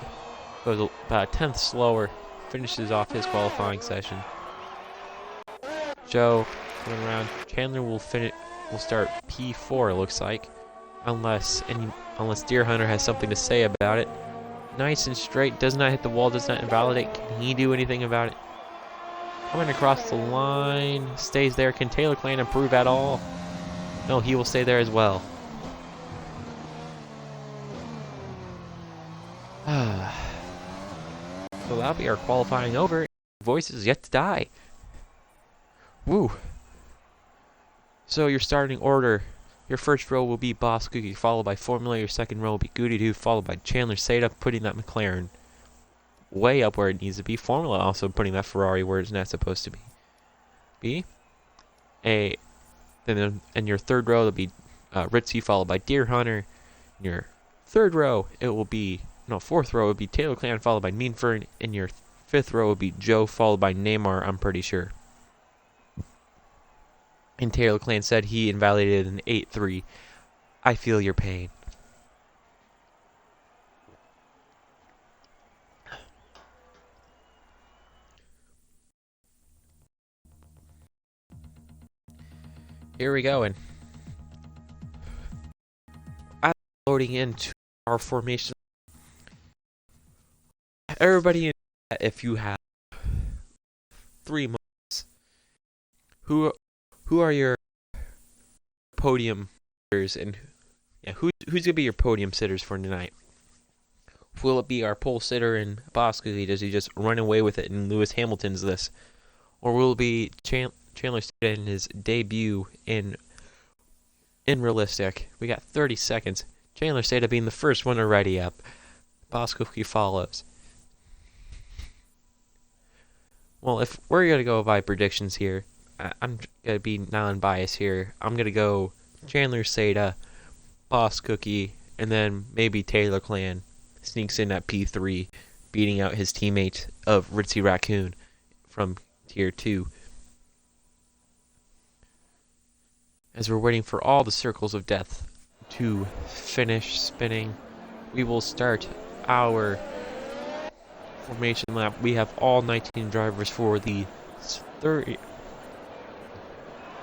about a tenth slower. Finishes off his qualifying session. Joe coming around. Chandler will start P4, it looks like, unless Deer Hunter has something to say about it. Nice and straight. Does not hit the wall. Does not invalidate. Can he do anything about it? Coming across the line. Stays there. Can Taylor Clan improve at all? No, he will stay there as well. So that'll be our qualifying over. Voice is yet to die. Woo. So your starting order. Your first row will be Bosscookie, followed by Formula. Your second row will be Goody Doo, followed by Chandler Seda, putting that McLaren way up where it needs to be. Formula also putting that Ferrari where it's not supposed to be. Then in your third row, it'll be Ritzy, followed by Deer Hunter. In your fourth row, it will be Taylor Clan, followed by Meanford. In your fifth row, will be Joe, followed by Neymar, I'm pretty sure. And Taylor Clan said he invalidated an 8-3. I feel your pain. Here we go, and I'm loading into our formation. Everybody, if you have 3 months, who are your podium sitters, and who's gonna be your podium sitters for tonight? Will it be our pole sitter in Bosscookie? Does he just run away with it and Lewis Hamilton's this, or will it be Chandler Seda in his debut in Realistic? We got 30 seconds. Chandler Seda being the first one to ready up. Bosscookie follows. Well, if we're gonna go by predictions here, I'm gonna be non-biased here. I'm gonna go Chandler Seda, Bosscookie, and then maybe Taylor Clan sneaks in at P3, beating out his teammate of RitzyRaccoon from Tier 2. As we're waiting for all the circles of death to finish spinning, we will start our formation lap. We have all 19 drivers for the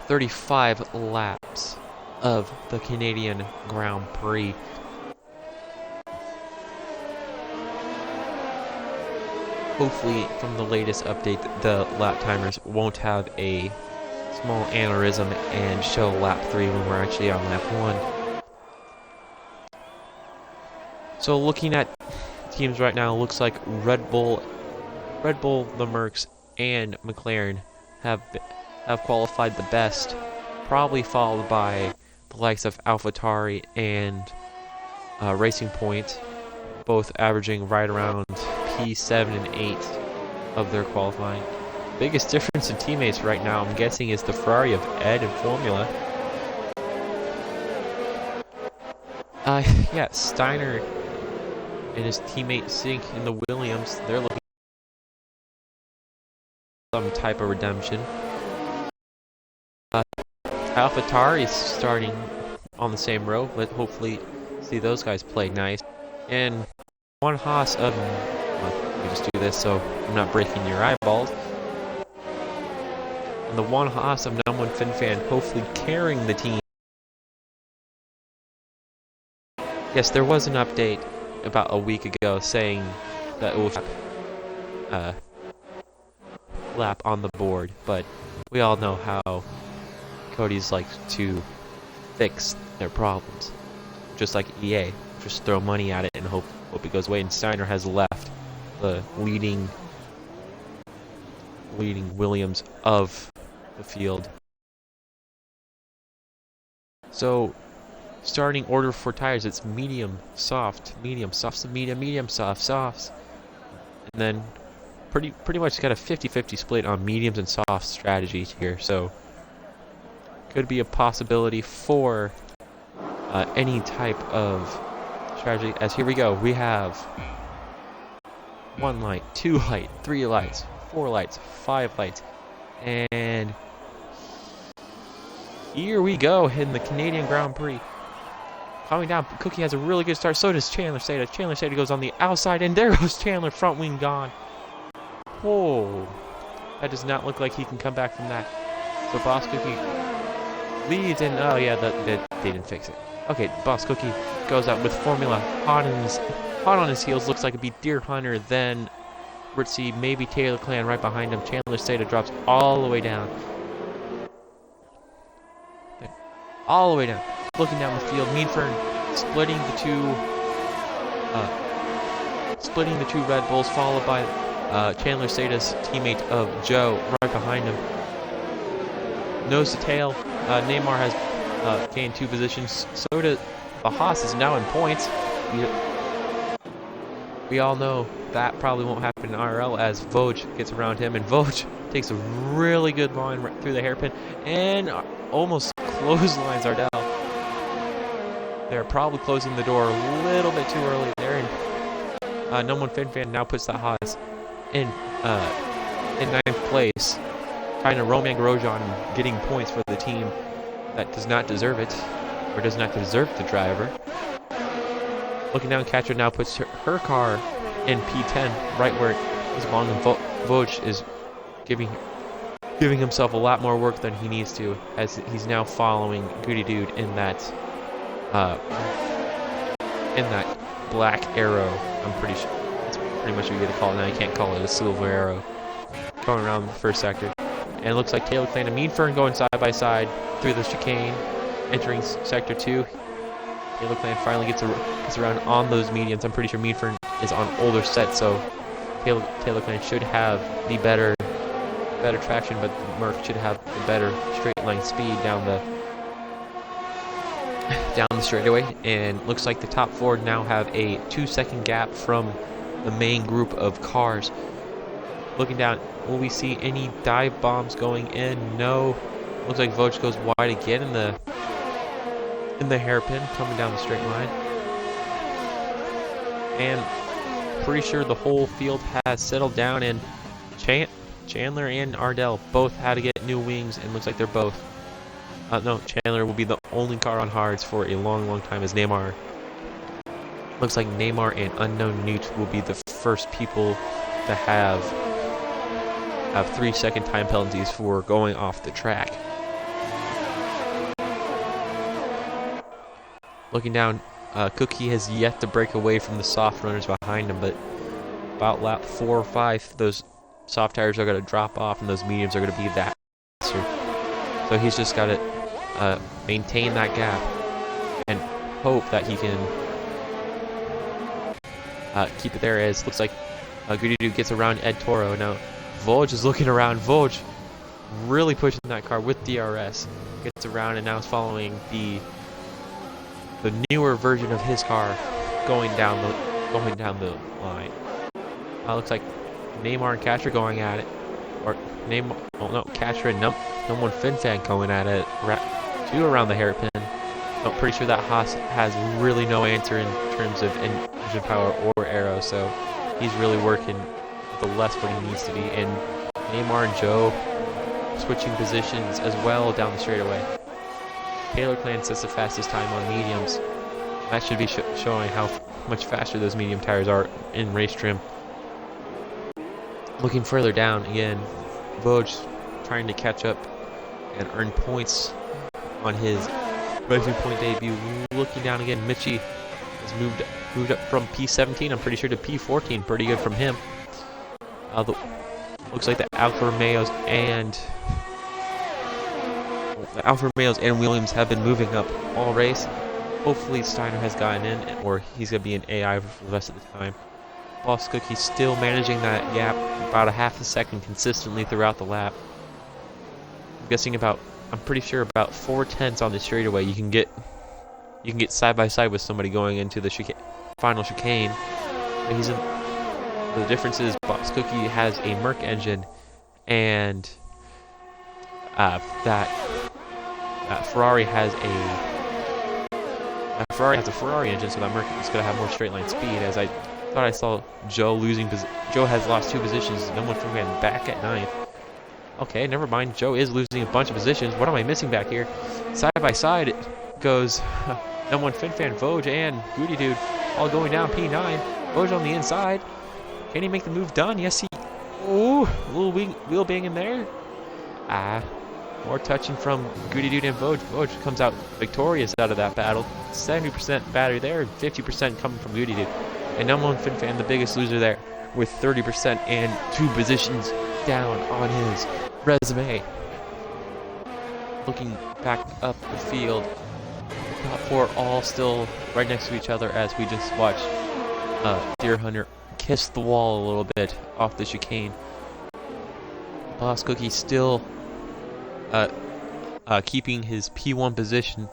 35 laps of the Canadian Grand Prix. Hopefully, from the latest update, the lap timers won't have a small aneurysm and show lap 3 when we're actually on lap 1. So looking at teams right now, it looks like Red Bull, the Mercs, and McLaren have qualified the best, probably followed by the likes of AlphaTauri and Racing Point, both averaging right around P7 and 8 of their qualifying. Biggest difference in teammates right now, I'm guessing, is the Ferrari of Ed and Formula. Yeah, Steiner and his teammate Sink in the Williams, they're looking for some type of redemption. AlphaTauri is starting on the same row. Let's hopefully see those guys play nice. And one Haas of... let me just do this so I'm not breaking your eyeballs. And the one Haas of number 1 FinFan hopefully carrying the team. Yes, there was an update about a week ago saying that it will lap on the board, but we all know how Cody's like to fix their problems. Just like EA, just throw money at it and hope it goes away. And Steiner has left the leading Williams of the field. So starting order for tires, it's medium, soft, medium, soft, medium, medium, soft, softs. And then pretty much got a 50-50 split on mediums and soft strategy here, so could be a possibility for any type of strategy. As here we go, we have 1 light, 2 light, 3 lights, 4 lights, 5 lights, and here we go in the Canadian Grand Prix. Coming down, Cookie has a really good start. So does Chandler Seda. Chandler Seda goes on the outside, and there goes Chandler, front wing gone. Oh, that does not look like he can come back from that. So Bosscookie leads, and oh yeah, they didn't fix it. Okay, Bosscookie goes out with Formula hot on his heels. Looks like it'd be Deer Hunter, then Ritzy, maybe Taylor Clan right behind him. Chandler Seda drops all the way down. All the way down. Looking down the field, Meanfern splitting the two Red Bulls, followed by Chandler Seda's teammate of Joe right behind him. Nose to tail, Neymar has gained 2 positions. So does the Haas is now in points. We all know that probably won't happen in RL as Voj gets around him, and Voj takes a really good line right through the hairpin and almost clotheslines Ardell. They're probably closing the door a little bit too early there, and No One Fin Fan now puts the Haas in 9th place, trying to Roman Grosjean and getting points for the team that does not deserve it, or does not deserve the driver. Looking down, Catcher now puts her car in P10, right where it is belonging. Voj is giving himself a lot more work than he needs to, as he's now following Goody Dude in that black arrow. I'm pretty sure that's pretty much what you get to call it now. You can't call it a silver arrow. Going around the first sector, and it looks like Taylor Clan and Meanfern going side by side through the chicane, entering sector 2. Taylor Clan finally gets around on those mediums. I'm pretty sure Meanfern is on older set, so Taylor Clan should have the better traction, but Merc should have the better straight line speed down the straightaway. And looks like the top 4 now have a 2-second gap from the main group of cars. Looking down, will we see any dive bombs going in? No. Looks like Voj goes wide again in the hairpin coming down the straight line. And pretty sure the whole field has settled down, and Chandler and Ardell both had to get new wings, and looks like they're both. No, Chandler will be the only car on hards for a long time, as Neymar. Looks like Neymar and Unknown Newt will be the first people to have 3-second time penalties for going off the track. Looking down, Cookie has yet to break away from the soft runners behind him, but about lap 4 or 5, those soft tires are going to drop off and those mediums are going to be that faster. So he's just got to maintain that gap and hope that he can keep it there. As looks like Goody Dude gets around Ed Toro. Now Voj is looking around. Voj really pushing that car with DRS. Gets around and now is following the newer version of his car going down the line. Looks like Neymar and Catcher going at it, or Neymar. Oh no, Catcher and no one Fin Fan going at it. 2 around the hairpin. I'm pretty sure that Haas has really no answer in terms of engine power or aero, so he's really working with the less what he needs to be. And Neymar and Joe switching positions as well down the straightaway. Taylor Clan sets the fastest time on mediums. That should be showing how much faster those medium tires are in race trim. Looking further down again, Voj trying to catch up and earn points on his Racing Point debut. Looking down again, Mitchie has moved up from P17, I'm pretty sure, to P14. Pretty good from him. Looks like the Alfa Romeos and Williams have been moving up all race. Hopefully Steiner has gotten in, or he's going to be an AI for the rest of the time. Bosscookie still managing that gap about a half a second consistently throughout the lap. I'm guessing I'm pretty sure about 4/10 on the straightaway you can get side by side with somebody going into the final chicane. But The difference is Bosscookie has a Merc engine, and that Ferrari has a Ferrari engine, so that Merc is going to have more straight line speed. As I thought I saw Joe losing. Joe has lost 2 positions. No one from back at 9th. Okay, never mind. Joe is losing a bunch of positions. What am I missing back here? Side by side it goes number 1 FinFan, Voj, and Goody Dude all going down P9. Voj on the inside. Can he make the move done? Yes, he. Ooh, a little wheel bang in there. More touching from Goody Dude and Voj. Voj comes out victorious out of that battle. 70% battery there, and 50% coming from Goody Dude. And number 1 FinFan, the biggest loser there, with 30% and 2 positions down on his resume. Looking back up the field, the top 4 all still right next to each other as we just watched Deer Hunter kiss the wall a little bit off the chicane. Bosscookie still keeping his P1 position.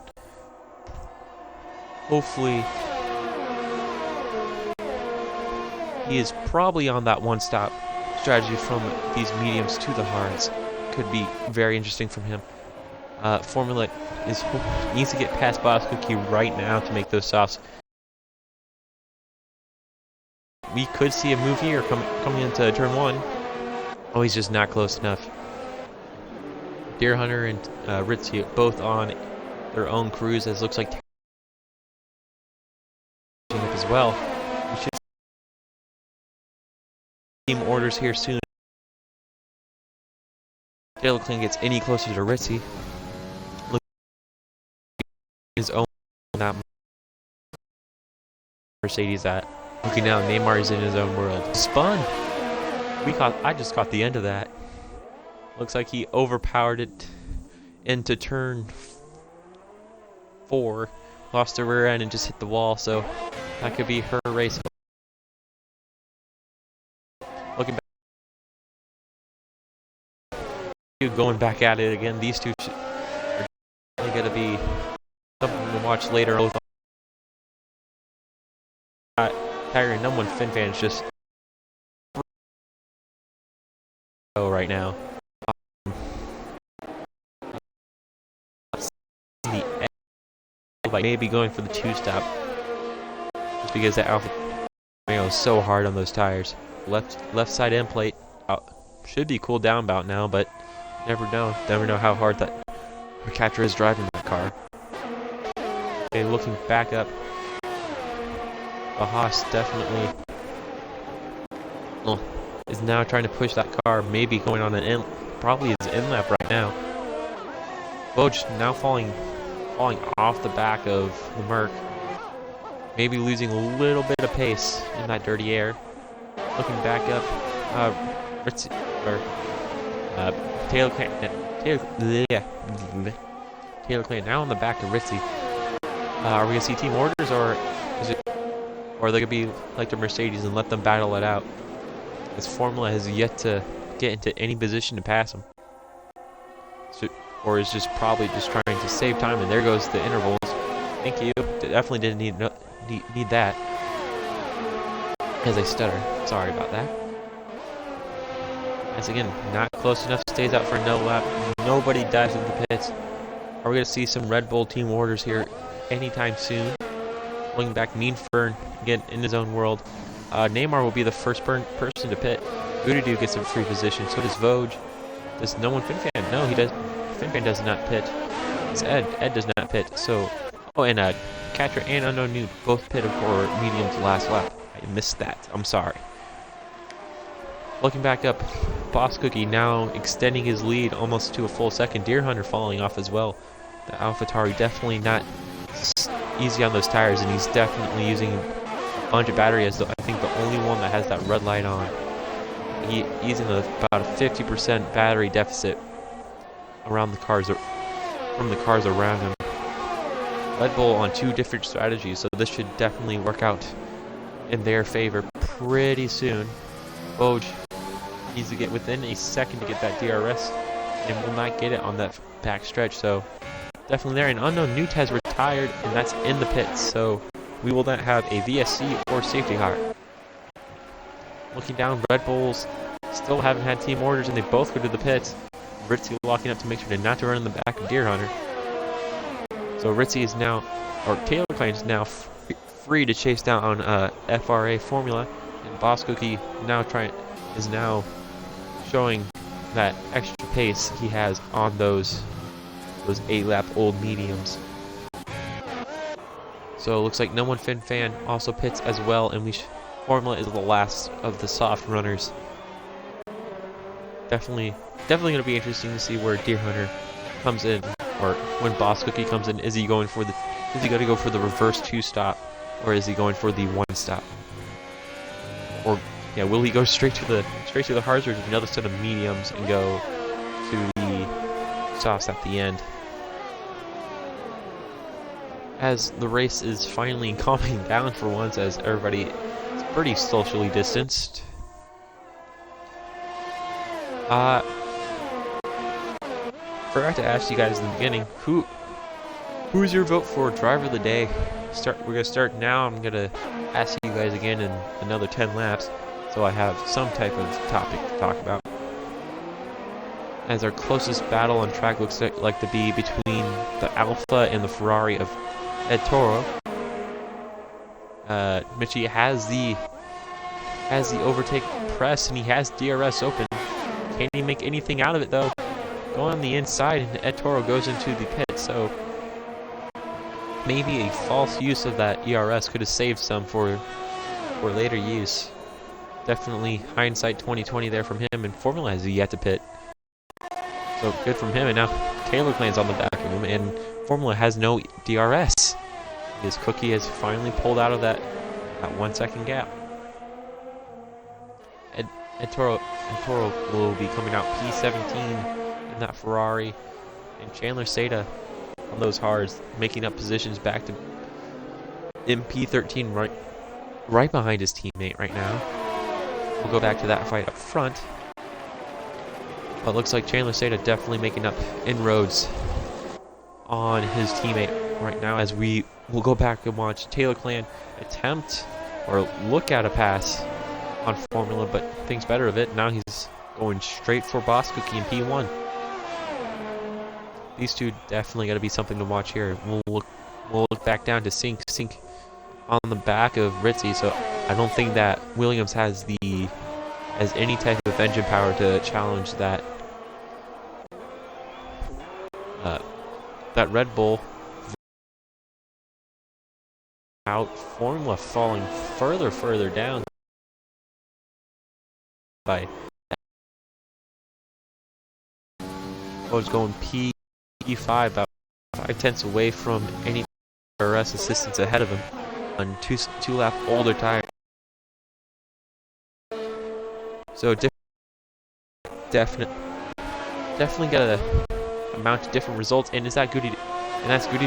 Hopefully he is probably on that one-stop strategy from these mediums to the hards. Could be very interesting from him. Formula needs to get past Bosscookie right now to make those softs. We could see a move here coming into turn 1. Oh, he's just not close enough. Deer Hunter and Ritzy both on their own crews, as looks like as well. We should see team orders here soon. Taylor Clan gets any closer to Ritzy. Look his own, not Mercedes at. Looking now, Neymar is in his own world. Spun. I just caught the end of that. Looks like he overpowered it into turn 4. Lost the rear end and just hit the wall, so that could be her race. Looking back, going back at it again. These two are going to be something to watch later. Tiger and number 1 FinFan is just right now. Maybe going for the 2-stop, just because that Alpha Romeo is so hard on those tires. Left side end plate should be cooled down about now, but never know how hard that catcher is driving that car. Okay, looking back up, the Haas definitely is now trying to push that car, maybe going on an probably is in lap right now. Voj now falling off the back of the Merc, maybe losing a little bit of pace in that dirty air. Looking back up, Taylor Clan now on the back of Ritzy. Are we gonna see team orders, or are they gonna be like the Mercedes and let them battle it out? This Formula has yet to get into any position to pass them. Or is just probably just trying to save time, and there goes the intervals. Thank you. Definitely didn't need that. As I stutter. Sorry about that. As again, not close enough, stays out for no lap. Nobody dives into pits. Are we going to see some Red Bull team orders here anytime soon? Looking back, Mean Fern again in his own world. Neymar will be the first person to pit. Goody Dude gets a free position. So does Voj. Does no one FinFan? No, he does. FinFan does not pit. It's Ed. Ed does not pit. So, oh, and Catcher and Unknown Noob both pitted for medium to last lap. I missed that. I'm sorry. Looking back up, Bosscookie now extending his lead almost to a full second. Deer Hunter falling off as well. The AlphaTauri definitely not easy on those tires, and he's definitely using a bunch of battery as I think the only one that has that red light on. He's in about a 50% battery deficit around the cars, from the cars around him. Red Bull on 2 different strategies, so this should definitely work out in their favor pretty soon. Voj needs to get within a second to get that DRS, and will not get it on that back stretch, so definitely there. And Unknown Newt has retired, and that's in the pits, so we will not have a VSC or safety car. looking down, Red Bulls still haven't had team orders, and they both go to the pits. Ritzy locking up to make sure not to run in the back of Deer Hunter. So Ritzy is now, or Taylor Klein is now free to chase down on FRA Formula, and Bosscookie is now showing that extra pace he has on those 8-lap old mediums. So it looks like No One Fin Fan also pits as well, and Formula is the last of the soft runners. Definitely going to be interesting to see where Deer Hunter comes in, or when Bosscookie comes in. Is he going to go for the reverse 2-stop, or is he going for the 1-stop? Or yeah, will he go straight to the hards, or another set of mediums and go to the softs at the end? As the race is finally calming down for once, as everybody is pretty socially distanced. Forgot to ask you guys in the beginning, who's your vote for driver of the day? We're gonna start now. I'm gonna ask you guys again in another 10 laps, so I have some type of topic to talk about. As our closest battle on track looks like to be between the Alpha and the Ferrari of Ed Toro. Mitchie has the overtake press, and he has DRS open. Can't he make anything out of it though? Going on the inside, and Ed Toro goes into the pit, so maybe a false use of that ERS could have saved some for later use. Definitely hindsight 2020 there from him, and Formula has yet to pit. So good from him, and now Taylor Klein's on the back of him, and Formula has no DRS. His cookie has finally pulled out of that 1 second gap. Ed Toro will be coming out P17 in that Ferrari, and Chandler Seda on those hards, making up positions back to MP13 right behind his teammate right now. We'll go back to that fight up front. But it looks like Chandler Seda definitely making up inroads on his teammate right now, as we will go back and watch Taylor Clan attempt or look at a pass on Formula, but thinks better of it. Now he's going straight for Bosscookie in P1. These two definitely got to be something to watch here. We'll look back down to Sink on the back of Ritzy, so I don't think that Williams has any type of engine power to challenge that Red Bull. Out, Formula falling further down by was going P5, about 5/10 away from any RS assistance ahead of him on two lap older tire. So definitely got a amount of different results, and that's Goody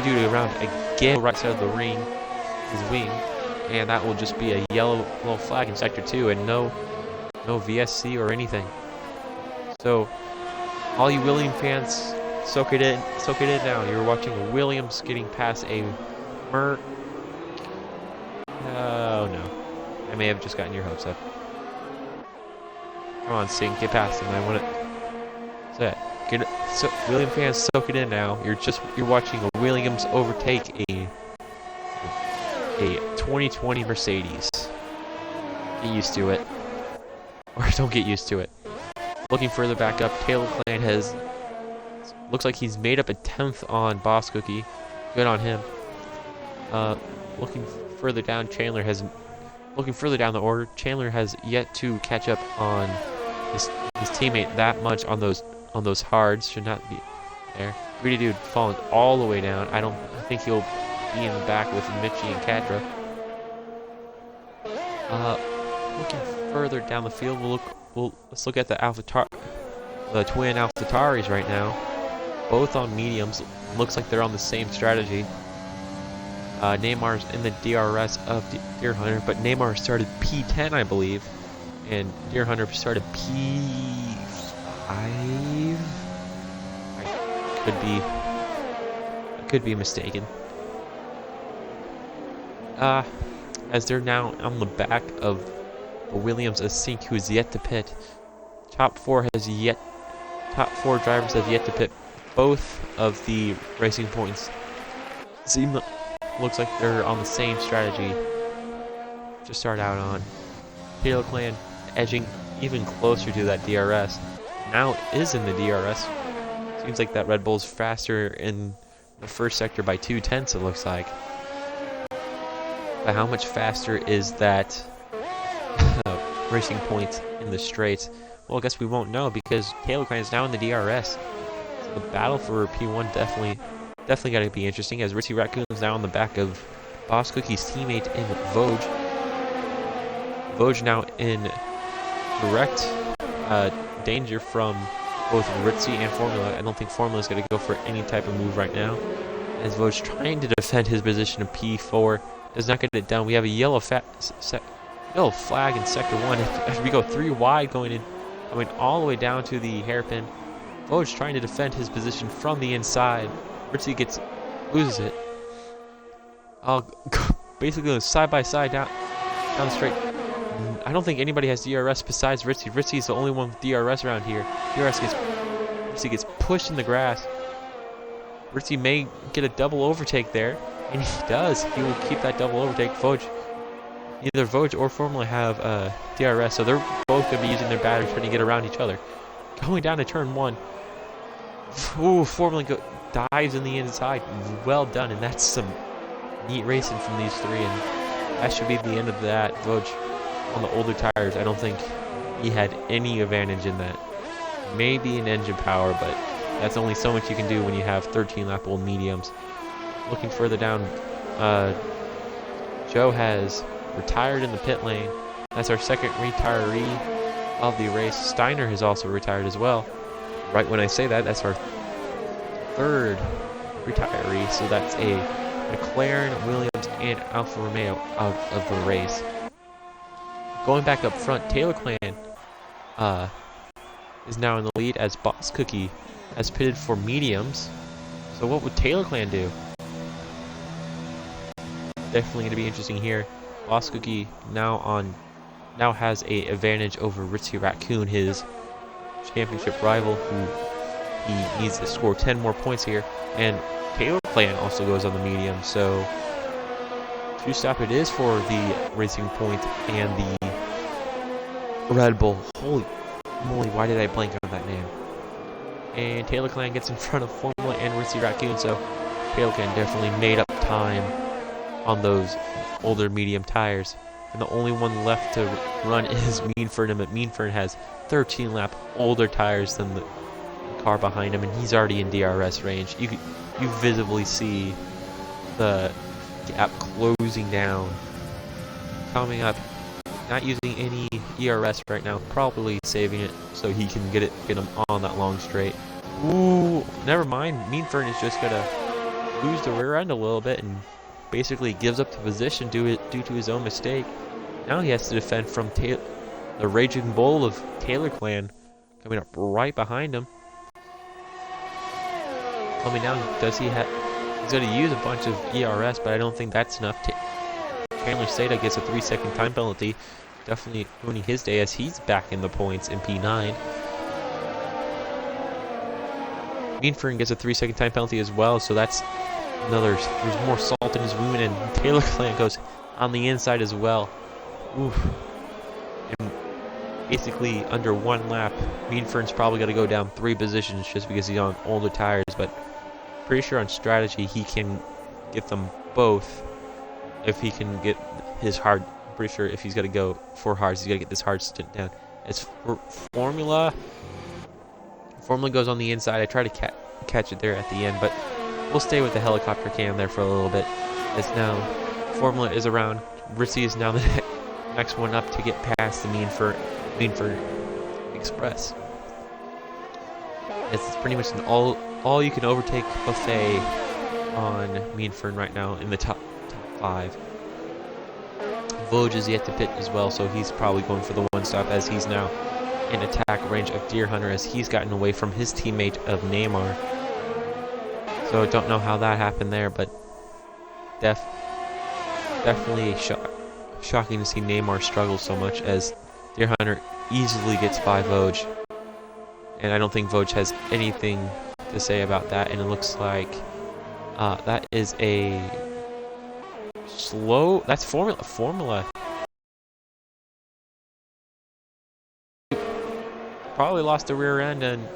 Doody around again right side of the ring, his wing, and that will just be a yellow little flag in sector 2, and no VSC or anything. So all you Williams fans, soak it in now. You're watching a Williams getting past a Merc. Oh no, I may have just gotten your hopes up. Come on, Sink, get past him. I want it. So Williams fans, soak it in now. You're watching a Williams overtake a 2020 Mercedes. Get used to it, or don't get used to it. Looking further back up, Taylor Clan looks like he's made up a 10th on Bosscookie. Good on him. Looking further down, looking further down the order, Chandler has yet to catch up on his teammate that much on those hards. Should not be there. Greedy Dude falling all the way down. I think he'll be in the back with Mitchie and Kadra. Looking further down the field, let's look at the twin AlphaTauris right now. Both on mediums. Looks like they're on the same strategy. Neymar's in the DRS of Deer Hunter, but Neymar started P10, I believe, and Deer Hunter started P5. I could be mistaken. As they're now on the back of Williams a sink who is yet to pit. Top four drivers have yet to pit. Both of the Racing Points looks like they're on the same strategy to start out on. Taylor Clan edging even closer to that DRS. Now is in the DRS. Seems like that Red Bull's faster in the first sector by 0.2, it looks like. But how much faster is that Racing Point in the straights? Well, I guess we won't know because Taylor Clan is now in the DRS. So the battle for P1 definitely got to be interesting, as RitzyRaccoon is now on the back of Bosscookie's teammate in Vosges. Vosges now in direct danger from both Ritzy and Formula. I don't think Formula is going to go for any type of move right now, as Vosges trying to defend his position in P4 does not get it done. We have a yellow flag in sector 1 as we go 3 wide going all the way down to the hairpin. Vosges trying to defend his position from the inside. Ritzy loses it. Basically going side by side down the straight. I don't think anybody has DRS besides Ritzy. Ritzy is the only one with DRS around here. Ritzy gets pushed in the grass. Ritzy may get a double overtake there, and he does. He will keep that double overtake. Either Vosges or Formula have DRS, so they're both going to be using their batteries trying to get around each other. Going down to turn 1. Ooh, Formula dives in the inside. Well done, and that's some neat racing from these three, and that should be the end of that. Vosges on the older tires, I don't think he had any advantage in that. Maybe an engine power, but that's only so much you can do when you have 13-lap old mediums. Looking further down, Joe has retired in the pit lane. That's our second retiree of the race. Steiner has also retired as well. Right when I say that, that's our third retiree. So that's a McLaren, Williams, and Alfa Romeo out of the race. Going back up front, Taylor Clan is now in the lead as Bosscookie has pitted for mediums. So what would Taylor Clan do? Definitely going to be interesting here. Bosscookie now has a advantage over RitzyRaccoon, his championship rival, who he needs to score 10 more points here. And Taylor Clan also goes on the medium, so 2-stop it is for the Racing Point and the Red Bull. Holy moly, why did I blank on that name? And Taylor Clan gets in front of Formula and RitzyRaccoon, so Taylor Clan definitely made up time on those older medium tires. And the only one left to run is Meanford, and Meanford has 13-lap older tires than the car behind him, and he's already in DRS range. You visibly see the gap closing down. Coming up, not using any ERS right now, probably saving it so he can get him on that long straight. Ooh, never mind. Meanford is just gonna lose the rear end a little bit and basically gives up the position due to his own mistake. Now he has to defend from the Raging Bull of Taylor Clan coming up right behind him. Coming down, he's going to use a bunch of ERS, but I don't think that's enough. Chandler Seda gets a 3-second time penalty, definitely ruining his day as he's back in the points in P9. Meanford gets a 3-second time penalty as well, so that's there's more salt in his wound, and Taylor Clan goes on the inside as well. Oof. And basically under one lap, Meanford's probably going to go down 3 positions just because he's on older tires, but pretty sure on strategy he can get them both if he can get his hard. I'm pretty sure if he's going to go for hards, he's going to get this hard stint down. As for Formula goes on the inside. I try to catch it there at the end, but we'll stay with the helicopter cam there for a little bit. As now Formula is around. Ritzy is now the next one up to get past the Meanford Express. It's pretty much an all you can overtake buffet on Meanford right now in the top 5. Vosges is yet to pit as well, so he's probably going for the 1-stop as he's now in attack range of Deer Hunter as he's gotten away from his teammate of Neymar. So I don't know how that happened there, but definitely shocking to see Neymar struggle so much as Deer Hunter easily gets by Voj. And I don't think Voj has anything to say about that. And it looks like that is a slow. That's Formula. Probably lost the rear end and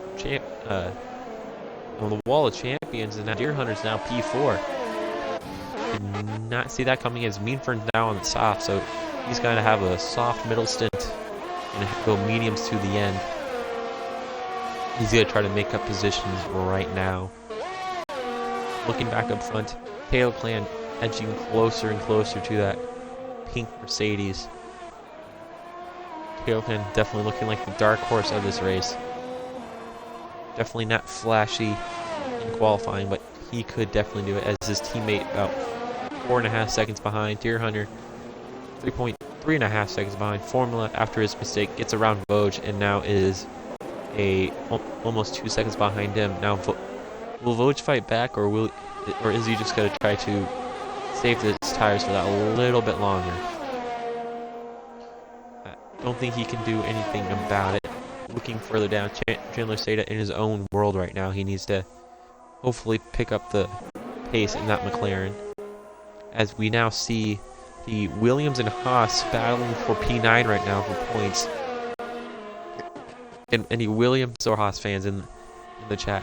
on the wall of champions, and now Deer Hunter's now P4. Did not see that coming as Meanfern's now on the soft, so he's going to have a soft middle stint and go mediums to the end. He's going to try to make up positions right now. Looking back up front, Taylor Clan edging closer and closer to that pink Mercedes. Taylor Clan definitely looking like the dark horse of this race. Definitely not flashy in qualifying, but he could definitely do it as his teammate about 4.5 seconds behind. Deer Hunter 3.5 seconds behind. Formula, after his mistake, gets around Voj and now is almost 2 seconds behind him. Now, will Voj fight back, or is he just going to try to save his tires for that a little bit longer? I don't think he can do anything about it. Looking further down, Chandler Seda in his own world right now. He needs to hopefully pick up the pace in that McLaren. As we now see the Williams and Haas battling for P9 right now for points. And any Williams or Haas fans in the chat,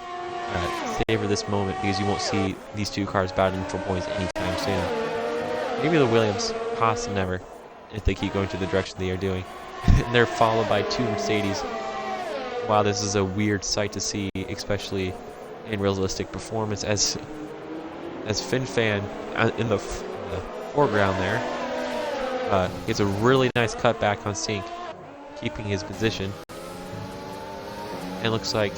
savor this moment, because you won't see these two cars battling for points anytime soon. Maybe the Williams, Haas never, if they keep going to the direction they are doing. And they're followed by two Mercedes. Wow, this is a weird sight to see, especially in realistic performance, as FinFan in the foreground there gets a really nice cut back on sync, keeping his position. And looks like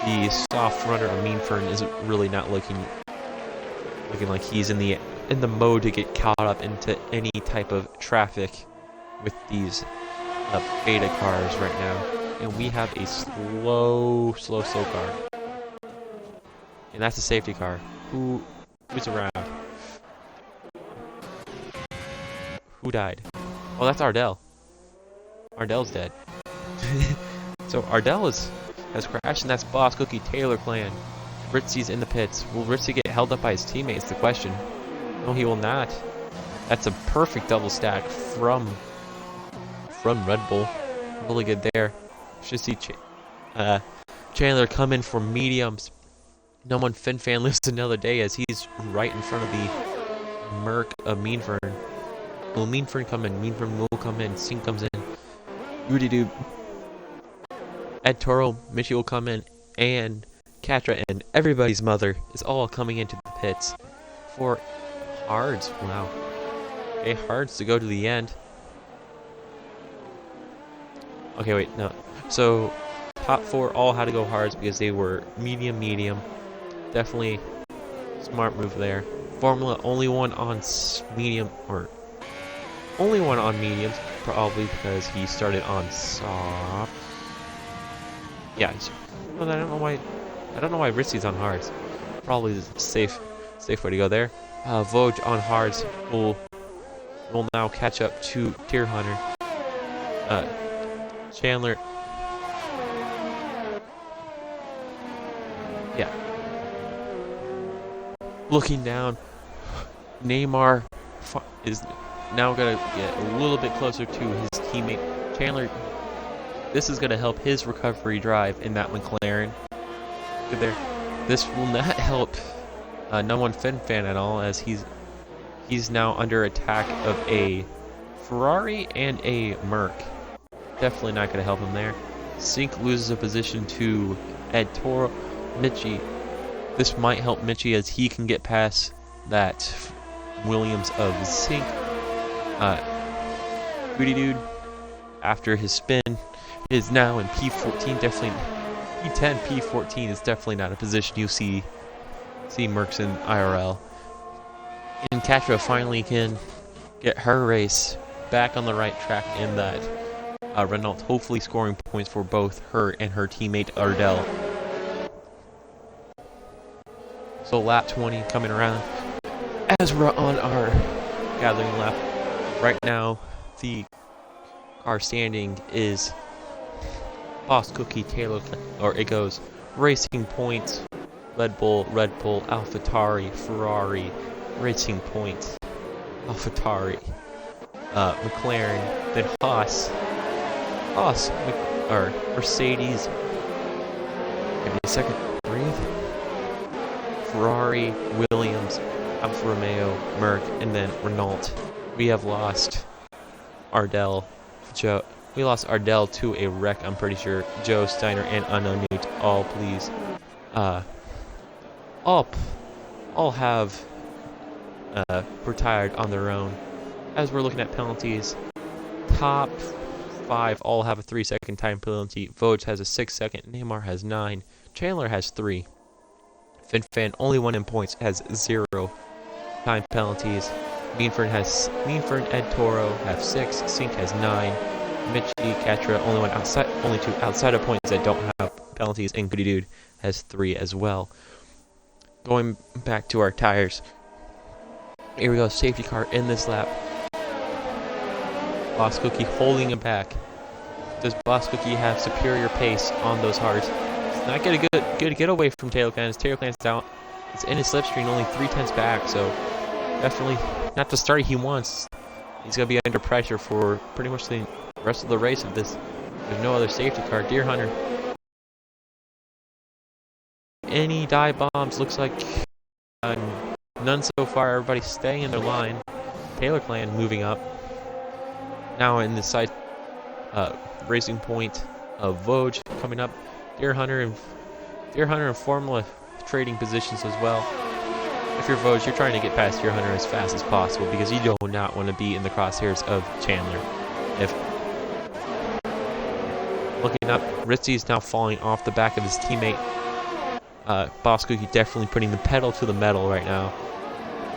the soft runner of Meanfern is really not looking like he's in the mode to get caught up into any type of traffic with these beta cars right now. And we have a slow car. And that's a safety car. Who's around? Who died? Oh, that's Ardell. Ardell's dead. So Ardell has crashed, and that's Bosscookie, Taylor Clan. Ritzy's in the pits. Will Ritzy get held up by his teammates? The question. No, he will not. That's a perfect double stack from Red Bull. Really good there. Should see Chandler come in for mediums. No one FinFan lives another day, as he's right in front of the Merc of Meanfern. Will Meanfern come in? Meanfern will come in. Singh comes in. Rudy Doob. Ed Toro, Michi will come in, and Katra and everybody's mother is all coming into the pits for Hards. Wow. Okay, Hards to go to the end. Okay, wait, no. So, top four all had to go Hards because they were medium. Definitely smart move there. Formula only one on mediums, probably because he started on soft. Yeah, I don't know why Ritzy's on Hards. Probably the safe way to go there. Voj on Hards will now catch up to Deer Hunter. Chandler. Yeah. Looking down, Neymar is now going to get a little bit closer to his teammate. Chandler, this is going to help his recovery drive in that McLaren. Good there. This will not help no one FinFan at all, as he's now under attack of a Ferrari and a Merc. Definitely not going to help him there. Sink loses a position to Ed Toro. Michi. This might help Michi as he can get past that Williams of Sink. Goody Dude, after his spin, is now in P14. Definitely P10, P14 is definitely not a position you see Mercs in IRL. And Katra finally can get her race back on the right track in that Renault, hopefully scoring points for both her and her teammate Ardell. So lap 20 coming around as we're on our gathering lap. Right now, the our standing is Bosscookie, Taylor, or it goes Racing Point, Red Bull, AlphaTauri, Ferrari, Racing Point, AlphaTauri, McLaren, then Haas, or Mercedes. Give me a second, breathe. Ferrari, Williams, Alfa Romeo, Merc, and then Renault. We have lost Ardell, Joe. We lost Ardell to a wreck, I'm pretty sure. Joe Steiner and Unknown Newt all please. All have retired on their own. As we're looking at penalties, top 5 all have a 3-second time penalty. Voj has a 6-second. Neymar has 9. Chandler has 3. FinFan, only one in points, has 0 time penalties. Meanford and Ed Toro have 6. Sink has 9. Mitchie, Katra, only 2 outside of points that don't have penalties, and Goody Dude has 3 as well. Going back to our tires. Here we go, safety car in this lap. Bosscookie holding him back. Does Bosscookie have superior pace on those hards? It's not get a good getaway from TaylorClan. TaylorClan's down. It's in his slipstream, only 3/10 back, so definitely not the start he wants. He's going to be under pressure for pretty much the rest of the race of this. There's no other safety car. Deer Hunter. Any dive bombs? Looks like none so far. Everybody's staying in their line. TaylorClan moving up. Now in the side Racing Point of Voj coming up. Deer Hunter and Formula trading positions as well. If you're Voj, you're trying to get past Deer Hunter as fast as possible because you do not want to be in the crosshairs of Chandler. If looking up, Ritzy's now falling off the back of his teammate. Bosscookie definitely putting the pedal to the metal right now,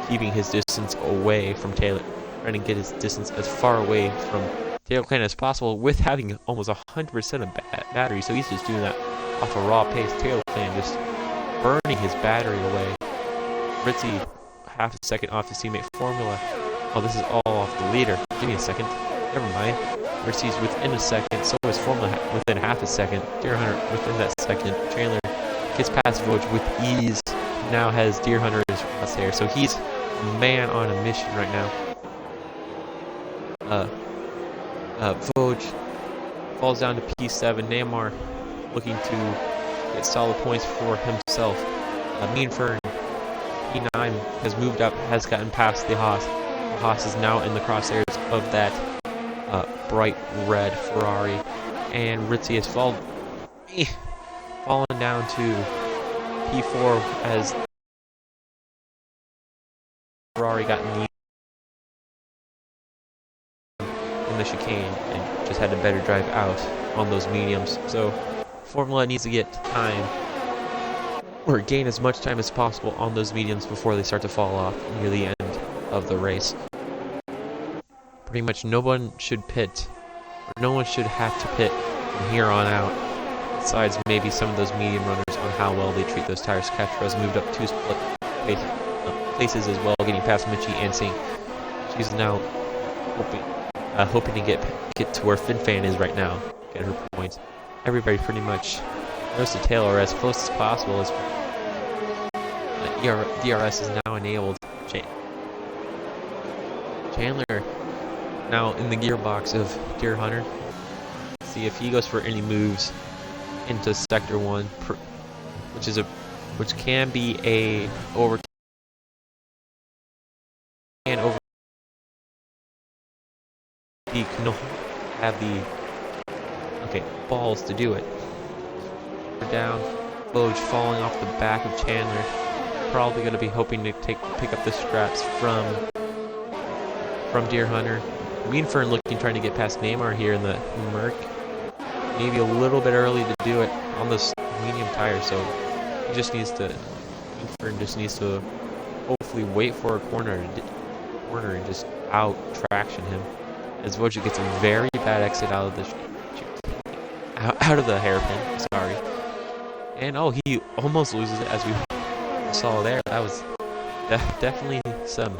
keeping his distance away from Taylor, trying to get his distance as far away from TaylorClan as possible with having almost 100% of battery, so he's just doing that off a raw pace. TaylorClan just burning his battery away. Ritzy half a second off his teammate Formula. Oh, this is all off the leader. Give me a second. Never mind. Ritzy's within a second, so is Formula within half a second. Deer Hunter within that second. Chandler gets past Voj with ease. Now has Deer Hunter as crosshair, so he's a man on a mission right now. Voj falls down to P7. Neymar looking to get solid points for himself. Meanfern, P9, has moved up, has gotten past the Haas. The Haas is now in the crosshairs of that bright red Ferrari. And Ritzy has fallen down to P4 as Ferrari got knee in the chicane and just had a better drive out on those mediums. So Formula needs to get time or gain as much time as possible on those mediums before they start to fall off near the end of the race. Pretty much no one should pit, or no one should have to pit from here on out, besides maybe some of those medium runners on how well they treat those tires. Catra's moved up 2 split places as well, getting past Mitchie and Singh. She's now hoping to get to where FinFan is right now, get her points. Everybody pretty much goes to Taylor as close as possible. As DRS is now enabled. Chandler now in the gearbox of Deer Hunter. See if he goes for any moves into Sector 1, which can be a over. He cannot have the balls to do it. Down, Voj falling off the back of Chandler. Probably going to be hoping to pick up the scraps from Deer Hunter. Meanfern trying to get past Neymar here in the Merc. Maybe a little bit early to do it on this medium tire, so he just needs to. Meanfern just needs to hopefully wait for a corner and just out traction him. As Voj gets a very bad exit out of the hairpin. Sorry. And he almost loses it, as we saw there. That was definitely some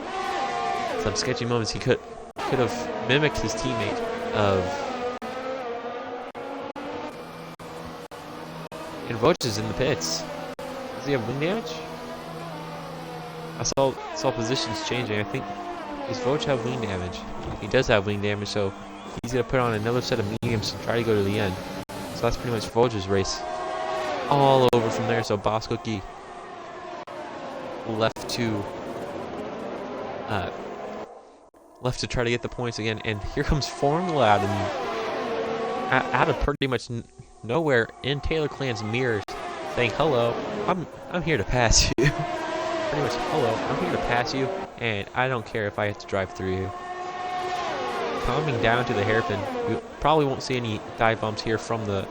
sketchy moments. He could have mimicked his teammate of And Vogt is in the pits. Does he have wing damage? I saw positions changing. I think, does Vogt have wing damage? He does have wing damage, so he's going to put on another set of mediums to try to go to the end. So that's pretty much Vogt's race. All over from there, so Bosscookie left to try to get the points again, and here comes Formula out of pretty much nowhere in Taylor Clan's mirrors, saying, "Hello, I'm here to pass you." Pretty much, "Hello, I'm here to pass you, and I don't care if I have to drive through you." Coming down to the hairpin, we probably won't see any dive bumps here from the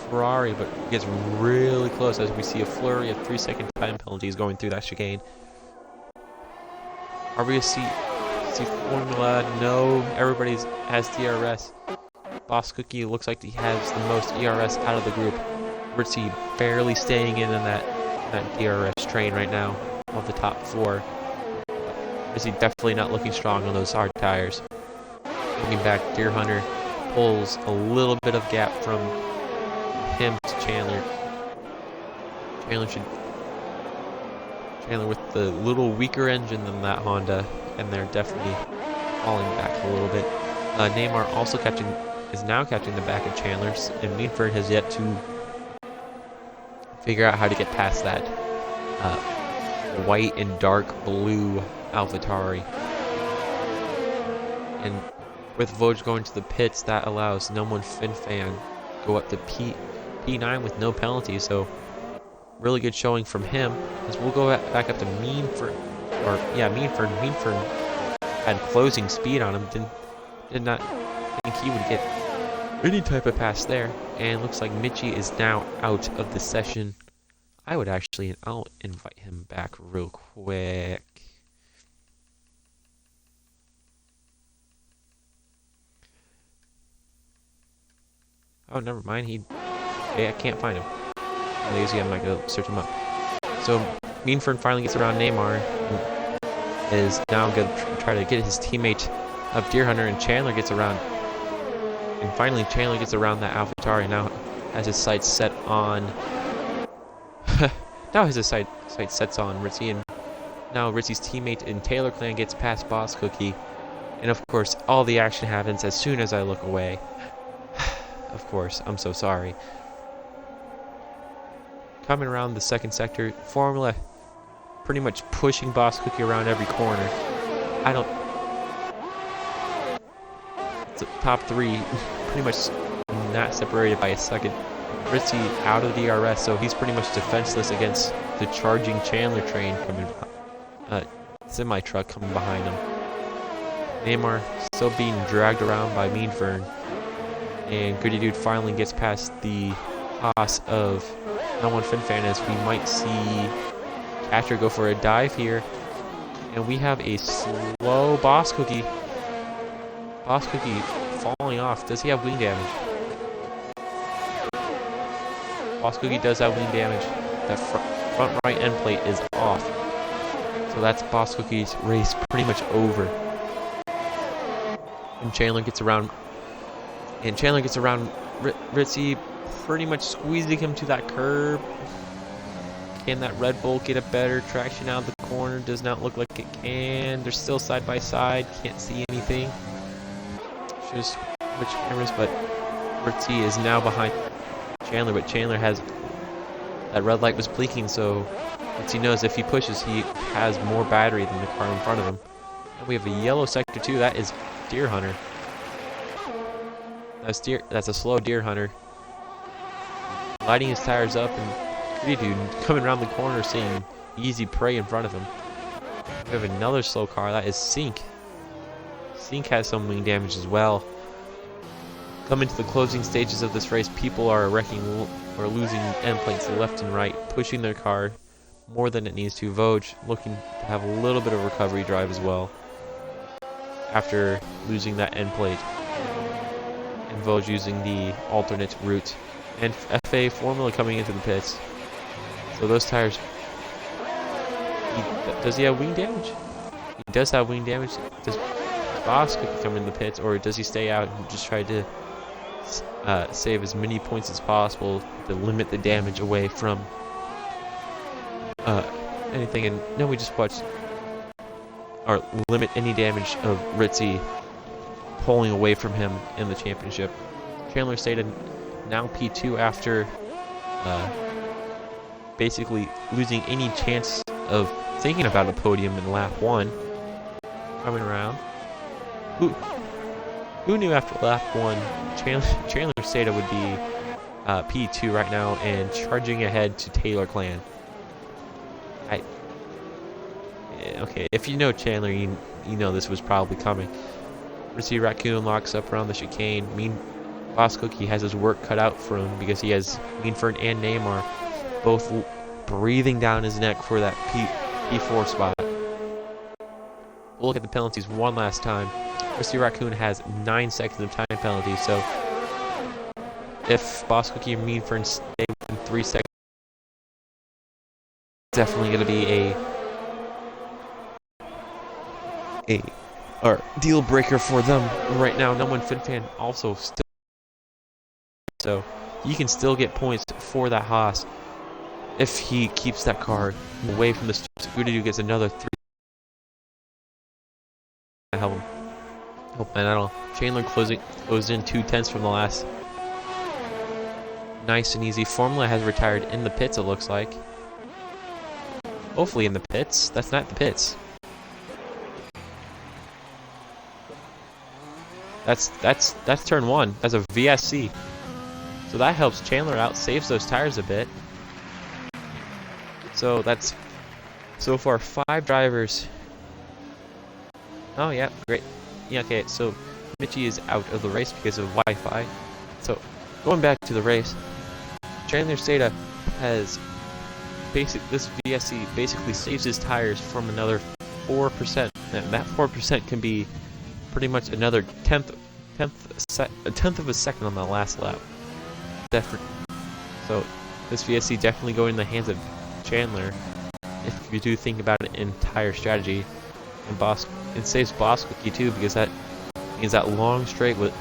Ferrari, but it gets really close as we see a flurry of 3-second time penalties going through that chicane. Are we going to see Formula? No, everybody has DRS. Bosscookie looks like he has the most ERS out of the group. Ritzy barely staying in that DRS train right now of the top 4. Ritzy definitely not looking strong on those hard tires. Looking back, Deer Hunter pulls a little bit of gap from him to Chandler. Chandler with the little weaker engine than that Honda, and they're definitely falling back a little bit. Neymar also is now catching the back of Chandler's, and Meadford has yet to figure out how to get past that white and dark blue AlphaTauri. And with Vogt going to the pits, that allows No One FinFan go up to P9 with no penalty, so really good showing from him. As we'll go back up to Meadford. Meadford had closing speed on him. Did not think he would get any type of pass there. And looks like Mitchie is now out of the session. I'll invite him back real quick. Oh, never mind. I can't find him. I'm lazy. I might go search him up. So Meadford finally gets around Neymar. Is now going to try to get his teammate of Deer Hunter, and Chandler gets around. And finally, Chandler gets around that AlphaTauri. Now has his sights set on. Now his sight sets on Ritzy, and now Ritzy's teammate in Taylor Clan gets past Bosscookie. And of course, all the action happens as soon as I look away. Of course, I'm so sorry. Coming around the second sector, Formula pretty much pushing Bosscookie around every corner. It's top 3, pretty much not separated by a second. Ritzy out of the DRS, so he's pretty much defenseless against the charging Chandler train coming, semi-truck coming behind him. Neymar still being dragged around by Meadford, and Goody Dude finally gets past the Haas of No One FinFan, as we might see Catcher go for a dive here, and we have a slow Bosscookie. Bosscookie falling off. Does he have wing damage? Bosscookie does have wing damage. That front right end plate is off. So that's Bosscookie's race pretty much over. And Chandler gets around. Ritzy, pretty much squeezing him to that curb. Can that Red Bull get a better traction out of the corner? Does not look like it can. They're still side by side. Can't see anything. Should have switched cameras, but Ritzy is now behind Chandler, but Chandler has that red light was blinking, so Ritzy knows if he pushes, he has more battery than the car in front of him. And we have a yellow sector too. That is Deer Hunter. That's a slow Deer Hunter, lighting his tires up, and Pretty Dude coming around the corner, seeing easy prey in front of him. We have another slow car. That is Sink. Sink has some wing damage as well. Coming to the closing stages of this race, people are wrecking or losing end plates left and right, pushing their car more than it needs to. Vogt looking to have a little bit of recovery drive as well after losing that end plate. And Vogt using the alternate route. And FA Formula coming into the pits. So those tires... Does he have wing damage? He does have wing damage. Does Bosscookie come in the pits, or does he stay out and just try to save as many points as possible to limit the damage away from anything. And no, we just watched, or limit any damage of Ritzy pulling away from him in the championship. Chandler stayed now P2 after basically losing any chance of thinking about a podium in lap 1. Coming around. Who knew after lap 1 Chandler Seda would be P2 right now and charging ahead to Taylor Clan? Okay, if you know Chandler, you know this was probably coming. RitzyRaccoon locks up around the chicane. Bosscookie has his work cut out for him because he has Meanford and Neymar both breathing down his neck for that P4 spot. We'll look at the penalties one last time. RitzyRaccoon has 9 seconds of time penalty, so if Bosscookie and Meanford stay within 3 seconds, it's definitely going to be a deal breaker for them right now. No one FinFan also still, so you can still get points for that Haas if he keeps that car away from the strips. Gudidu gets another 3. Help him. Oh, and I don't know. Chandler closed in 2/10 from the last. Nice and easy. Formula has retired in the pits, it looks like. Hopefully in the pits. That's not the pits. That's turn 1. That's a VSC. So that helps Chandler out, saves those tires a bit. So that's so far 5 drivers. Oh yeah, great. Yeah, okay, so Mitchie is out of the race because of Wi-Fi. So going back to the race, Chandler Seda has this VSC basically saves his tires from another 4%. And that 4% can be pretty much another tenth of a second on the last lap. So this VSC definitely going in the hands of Chandler if you do think about it in tire strategy, and saves Bosscookie too, because that means that long straight Meanford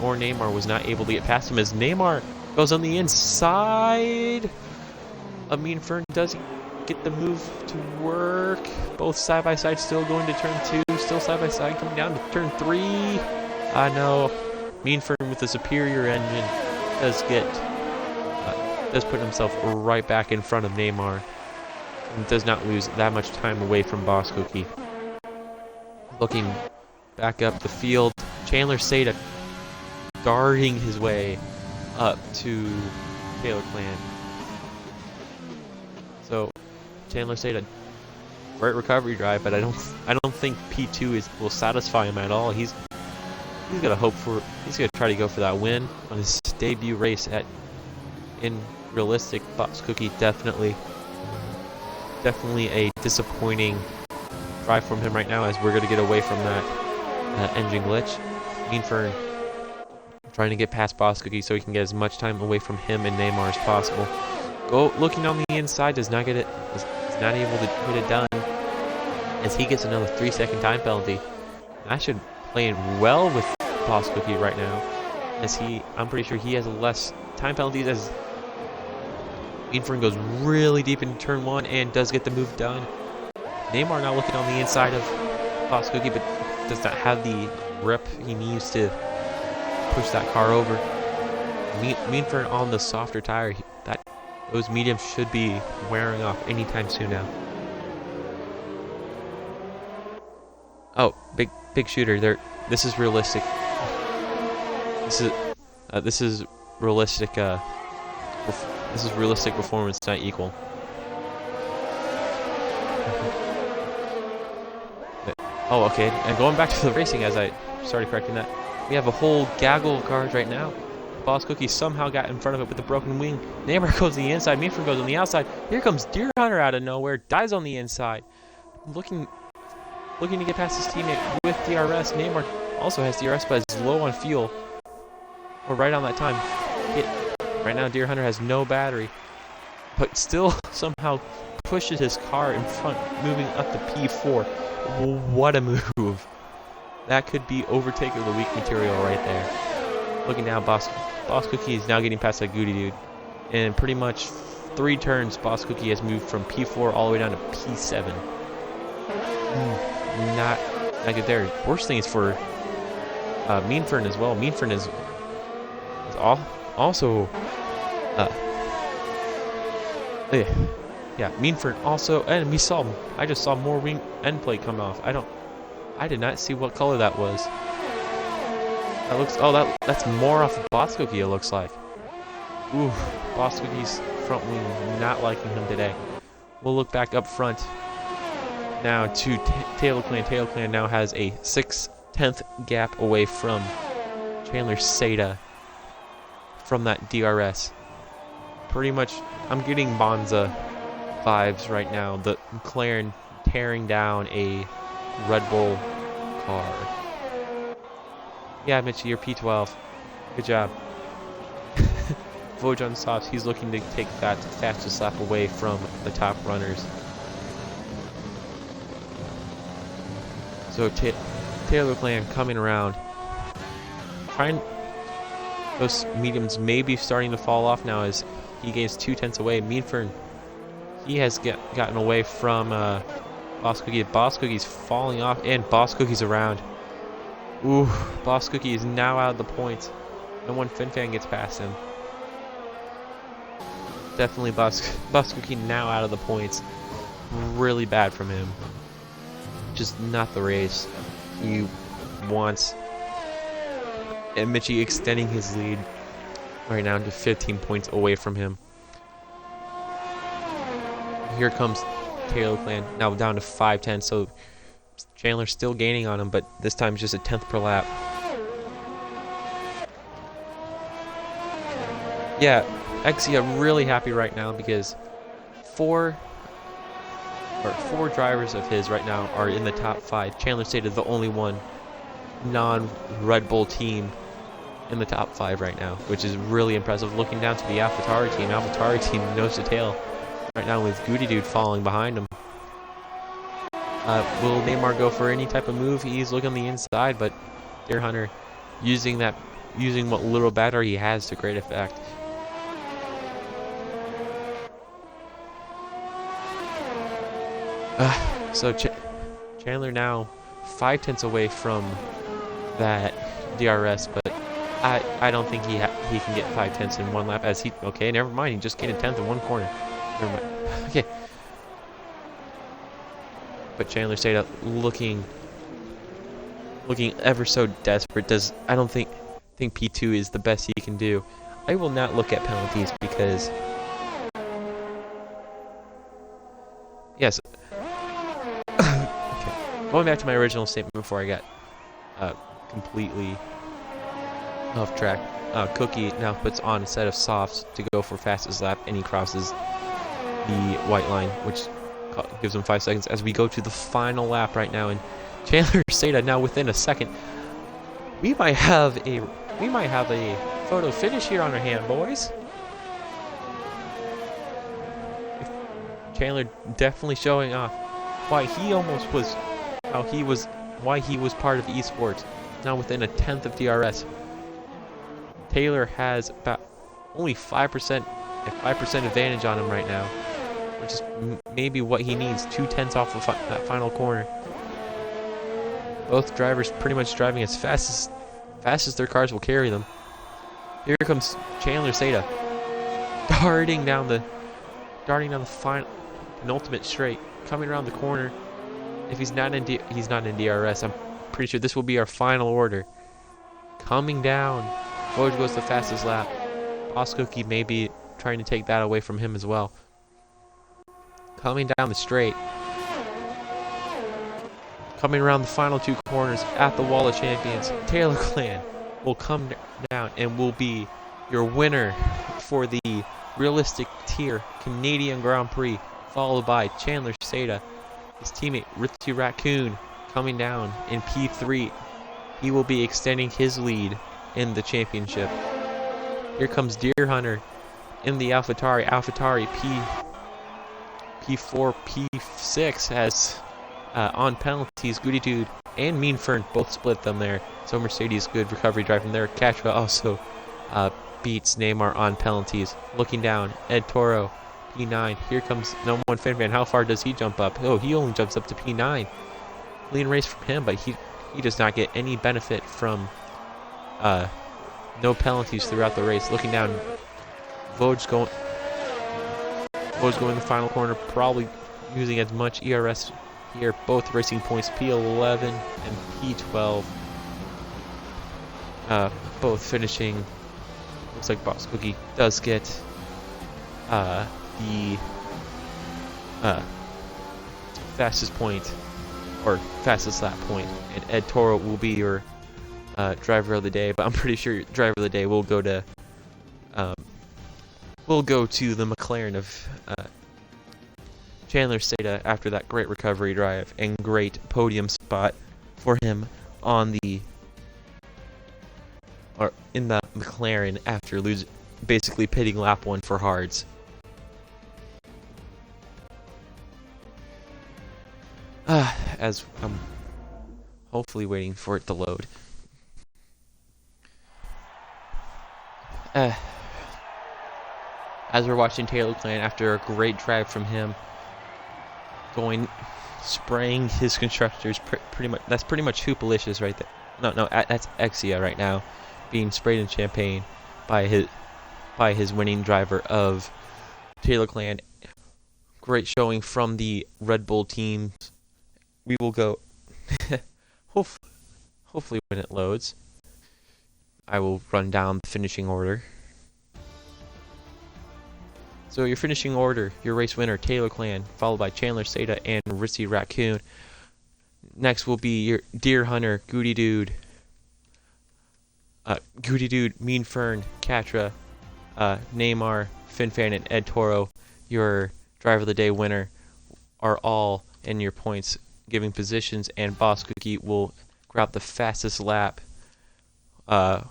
or Neymar was not able to get past him as Neymar goes on the inside of Meanford. Does he get the move to work? Both side by side, still going to turn 2, still side by side, coming down to turn 3. I know Meanford with a superior engine does put himself right back in front of Neymar and does not lose that much time away from Bosscookie. Looking back up the field, Chandler Seda guarding his way up to Taylor Clan. So Chandler Seda, great recovery drive, but I don't think P2 will satisfy him at all. He's gonna try to go for that win on his debut race in Realistic. Bosscookie definitely a disappointing drive from him right now, as we're gonna get away from that engine glitch. Meanford trying to get past Bosscookie so he can get as much time away from him and Neymar as possible. Looking on the inside, is not able to get it done, as he gets another 3-second time penalty. I should play well with Bosscookie right now, as I'm pretty sure he has less time penalties, as Meanford goes really deep into turn 1 and does get the move done. Neymar now looking on the inside of Bosscookie, but does not have the grip he needs to push that car over. Meanford on the softer tire, those mediums should be wearing off anytime soon now. Oh, big shooter there. This is realistic. This is realistic. This is realistic performance, not equal. Oh, okay. And going back to the racing, as I started correcting that, we have a whole gaggle of cars right now. Bosscookie somehow got in front of it with a broken wing. Neymar goes on the inside. Meanford goes on the outside. Here comes Deer Hunter out of nowhere. Dies on the inside. Looking to get past his teammate with DRS. Neymar also has DRS, but is low on fuel. Or right on that time. Right now, Deer Hunter has no battery, but still somehow pushes his car in front, moving up to P4. What a move. That could be overtake of the weak material right there. Looking down, Bosscookie is now getting past that Goody Dude. And pretty much 3 turns, Bosscookie has moved from P4 all the way down to P7. Not good there. Worst thing is for Meanfern as well. Meanfern is also yeah, Meanfern also, and we saw, I just saw more wing end plate come off. I did not see what color that was. That looks, oh, that's more off of Bosscookie, it looks like. Ooh, Bosscookie's front wing, not liking him today. We'll look back up front now to Taylor Clan. Taylor Clan now has a 6/10 gap away from Chandler Seda from that DRS. Pretty much, I'm getting Bonza vibes right now. The McLaren tearing down a Red Bull car. Yeah, Mitchie, you're P12. Good job. Vojan Softs, he's looking to take that fastest lap away from the top runners. So Taylor Clan coming around. Those mediums may be starting to fall off now as he gains 2/10 away. Meanfern, he has gotten away from Bosscookie. Bosscookie's falling off, and Bosscookie's around. Ooh, Bosscookie is now out of the points. No one FinFan gets past him. Definitely Bosscookie now out of the points. Really bad from him. Just not the race he wants. And Mitchie extending his lead right now to 15 points away from him. Here comes Taylor Clan, now down to 5:10, so Chandler's still gaining on him, but this time it's just a 10th per lap. Yeah, actually I'm really happy right now because four drivers of his right now are in the top 5. Chandler Seda, the only one non-Red Bull team in the top 5 right now, which is really impressive. Looking down to the AlphaTauri team nose to tail right now with Goody Dude falling behind him. Will Neymar go for any type of move? He's looking on the inside, but Deer Hunter using what little battery he has to great effect. So Chandler now 5/10 away from that DRS, but I don't think he can get 5/10 in one lap. As he, okay, never mind. He just gained a 10th in one corner. Never mind. Okay. But Chandler Seda looking ever so desperate. I don't think P2 is the best he can do. I will not look at penalties because yes. Okay. Going back to my original statement before I got completely off track. Cookie now puts on a set of softs to go for fastest lap, and he crosses the white line, which gives him 5 seconds as we go to the final lap right now. And Chandler Seda now within a second. We might have a photo finish here on our hand, boys. Chandler definitely showing off why he was part of esports. Now within a 10th of DRS. Taylor has about only 5% advantage on him right now, which is maybe what he needs. 2/10 off of that final corner. Both drivers pretty much driving as fast as their cars will carry them. Here comes Chandler Seda, darting down the final penultimate straight, coming around the corner. If he's not in DRS, I'm pretty sure this will be our final order. Coming down, Woj goes the fastest lap. Bosscookie may be trying to take that away from him as well. Coming down the straight. Coming around the final 2 corners at the Wall of Champions, Taylor Clan will come down and will be your winner for the Realistic Tier Canadian Grand Prix, followed by Chandler Seda. His teammate RitzyRaccoon coming down in P3. He will be extending his lead in the championship. Here comes Deer Hunter in the AlphaTauri. AlphaTauri P4, P6 has On penalties, Goody Dude and Mean Fern both split them there. So Mercedes, good recovery drive from there. Catra also beats Neymar on penalties. Looking down, Ed Toro, P9. Here comes number one Fan. How far does he jump up? Oh, he only jumps up to P9. Clean race from him, but he does not get any benefit from no penalties throughout the race. Looking down, Voge's going the final corner, probably using as much ERS here. Both racing points, P11 and P12. Both finishing. Looks like Bosscookie does get the fastest point or fastest lap point, and Ed Toro will be your driver of the day. But I'm pretty sure your driver of the day will go to the McLaren of Chandler Seda after that great recovery drive and great podium spot for him in the McLaren after basically pitting lap 1 for hards. As I'm hopefully waiting for it to load. As we're watching Taylor Clan after a great drive from him, spraying his constructors pretty much. That's pretty much Hoopalicious right there. No, that's Exia right now, being sprayed in champagne by his winning driver of Taylor Clan. Great showing from the Red Bull teams. We will go. Hopefully when it loads, I will run down the finishing order. So your finishing order, your race winner, Taylor Clan, followed by Chandler Seda and RitzyRaccoon. Next will be your Deer Hunter, Goody Dude, Mean Fern, Catra, Neymar, Finfan, and Ed Toro. Your driver of the day winner are all in your points giving positions, and Bosscookie will grab the fastest lap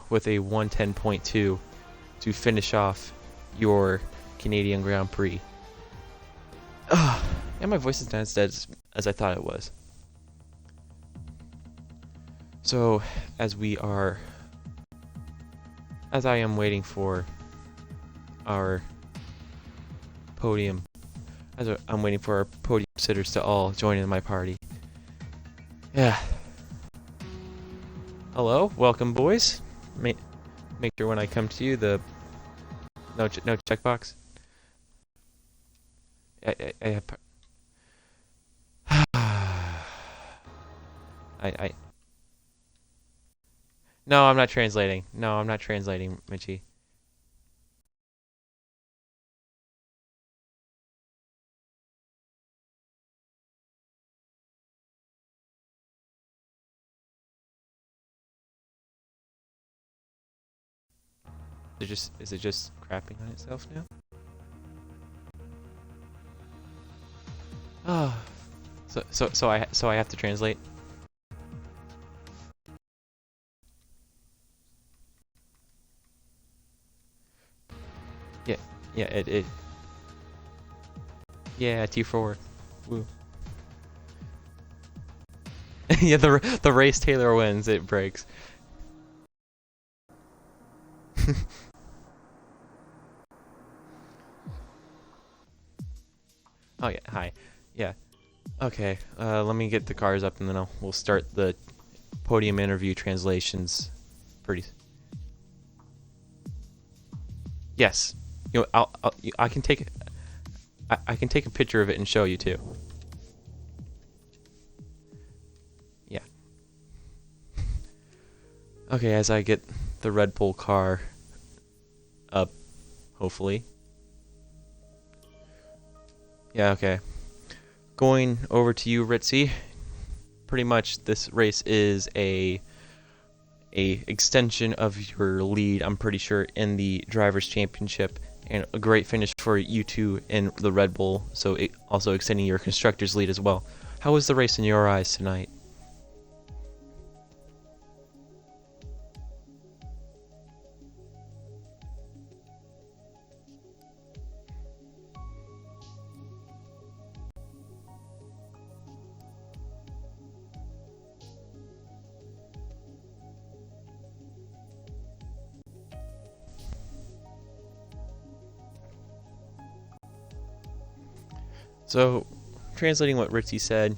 with a 1:10.2 to finish off your Canadian Grand Prix. And my voice is not as dead as I thought it was. So, as I am waiting for our podium, I'm waiting for our podium sitters to all join in my party. Yeah. Hello, welcome, boys. Make sure when I come to you, the no checkbox. No, I'm not translating. No, I'm not translating, Mitchie. Is it just crapping on itself now? Oh. So I have to translate. Yeah, it. Yeah, T4. Woo. Yeah, the race Taylor wins, it breaks. Oh yeah, hi. Yeah. Okay, let me get the cars up and then we'll start the podium interview translations pretty. Yes. You know, I can take a picture of it and show you too. Yeah. Okay, as I get the Red Bull car up, hopefully. Yeah, okay. Going over to you, Ritzy. Pretty much this race is a extension of your lead, I'm pretty sure, in the Drivers' Championship, and a great finish for you two in the Red Bull, so it also extending your Constructors' lead as well. How was the race in your eyes tonight? So, translating what Ritzy said,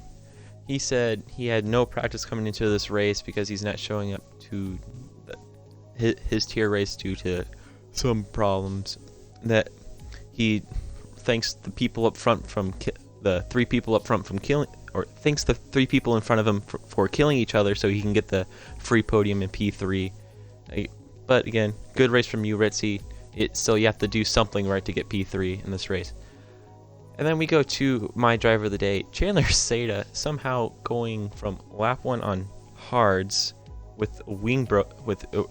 he said he had no practice coming into this race because he's not showing up to his tier race due to some problems. That he thanks the people up front from the 3 people up front from killing, or thanks the 3 people in front of him for killing each other, so he can get the free podium in P3. But again, good race from you, Ritzy. Still, you have to do something right to get P3 in this race. And then we go to my driver of the day, Chandler Seda, somehow going from lap 1 on hards with a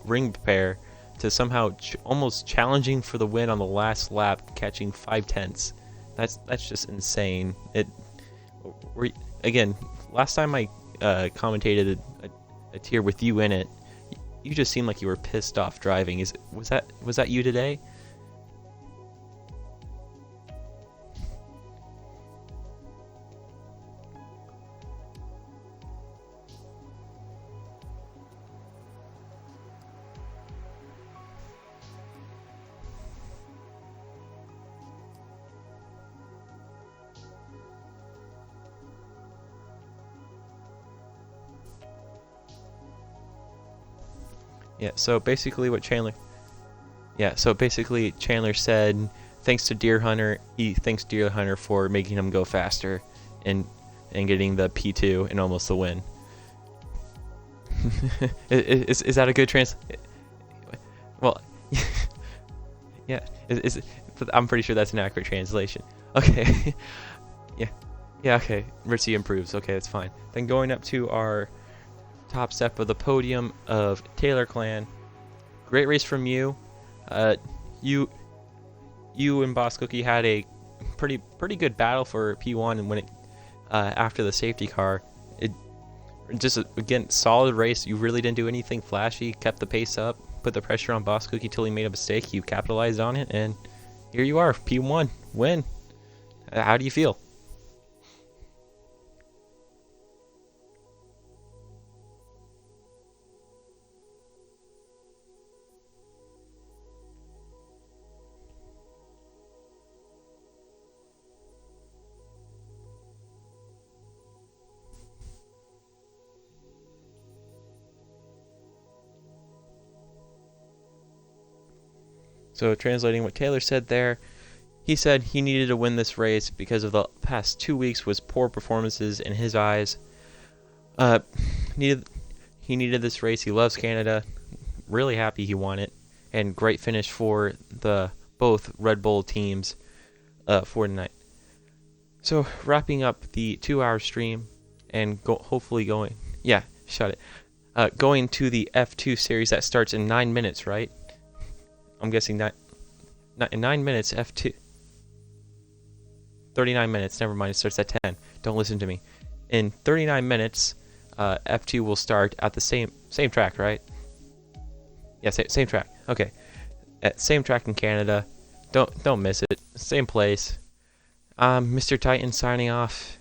ring repair to somehow almost challenging for the win on the last lap, catching 5/10. That's just insane. Again, last time I commentated a tier with you in it, you just seemed like you were pissed off driving. Was that you today? Yeah, so basically Chandler said, thanks to Deer Hunter, he thanks Deer Hunter for making him go faster and getting the P2 and almost the win. is that a good well, yeah, I'm pretty sure that's an accurate translation. Okay. Yeah, okay, Ritzy improves. Okay, that's fine. Then going up to our top step of the podium of Taylor Clan. Great race from you. You and Bosscookie had a pretty good battle for P1, and when it after the safety car, it just again solid race. You really didn't do anything flashy. Kept the pace up, put the pressure on Bosscookie till he made a mistake. You capitalized on it, and here you are, P1 win. How do you feel? So translating what Taylor said there, he said he needed to win this race because of the past 2 weeks was poor performances in his eyes. He needed this race. He loves Canada. Really happy he won it, and great finish for both Red Bull teams for tonight. So wrapping up the 2-hour stream and hopefully going going to the F2 series that starts in 9 minutes, right? I'm guessing that in 9 minutes, F2. 39 minutes, never mind, it starts at 10. Don't listen to me. In 39 minutes, F2 will start at the same track, right? Yeah, same track. Okay. At same track in Canada. Don't miss it. Same place. Mr. Titan signing off.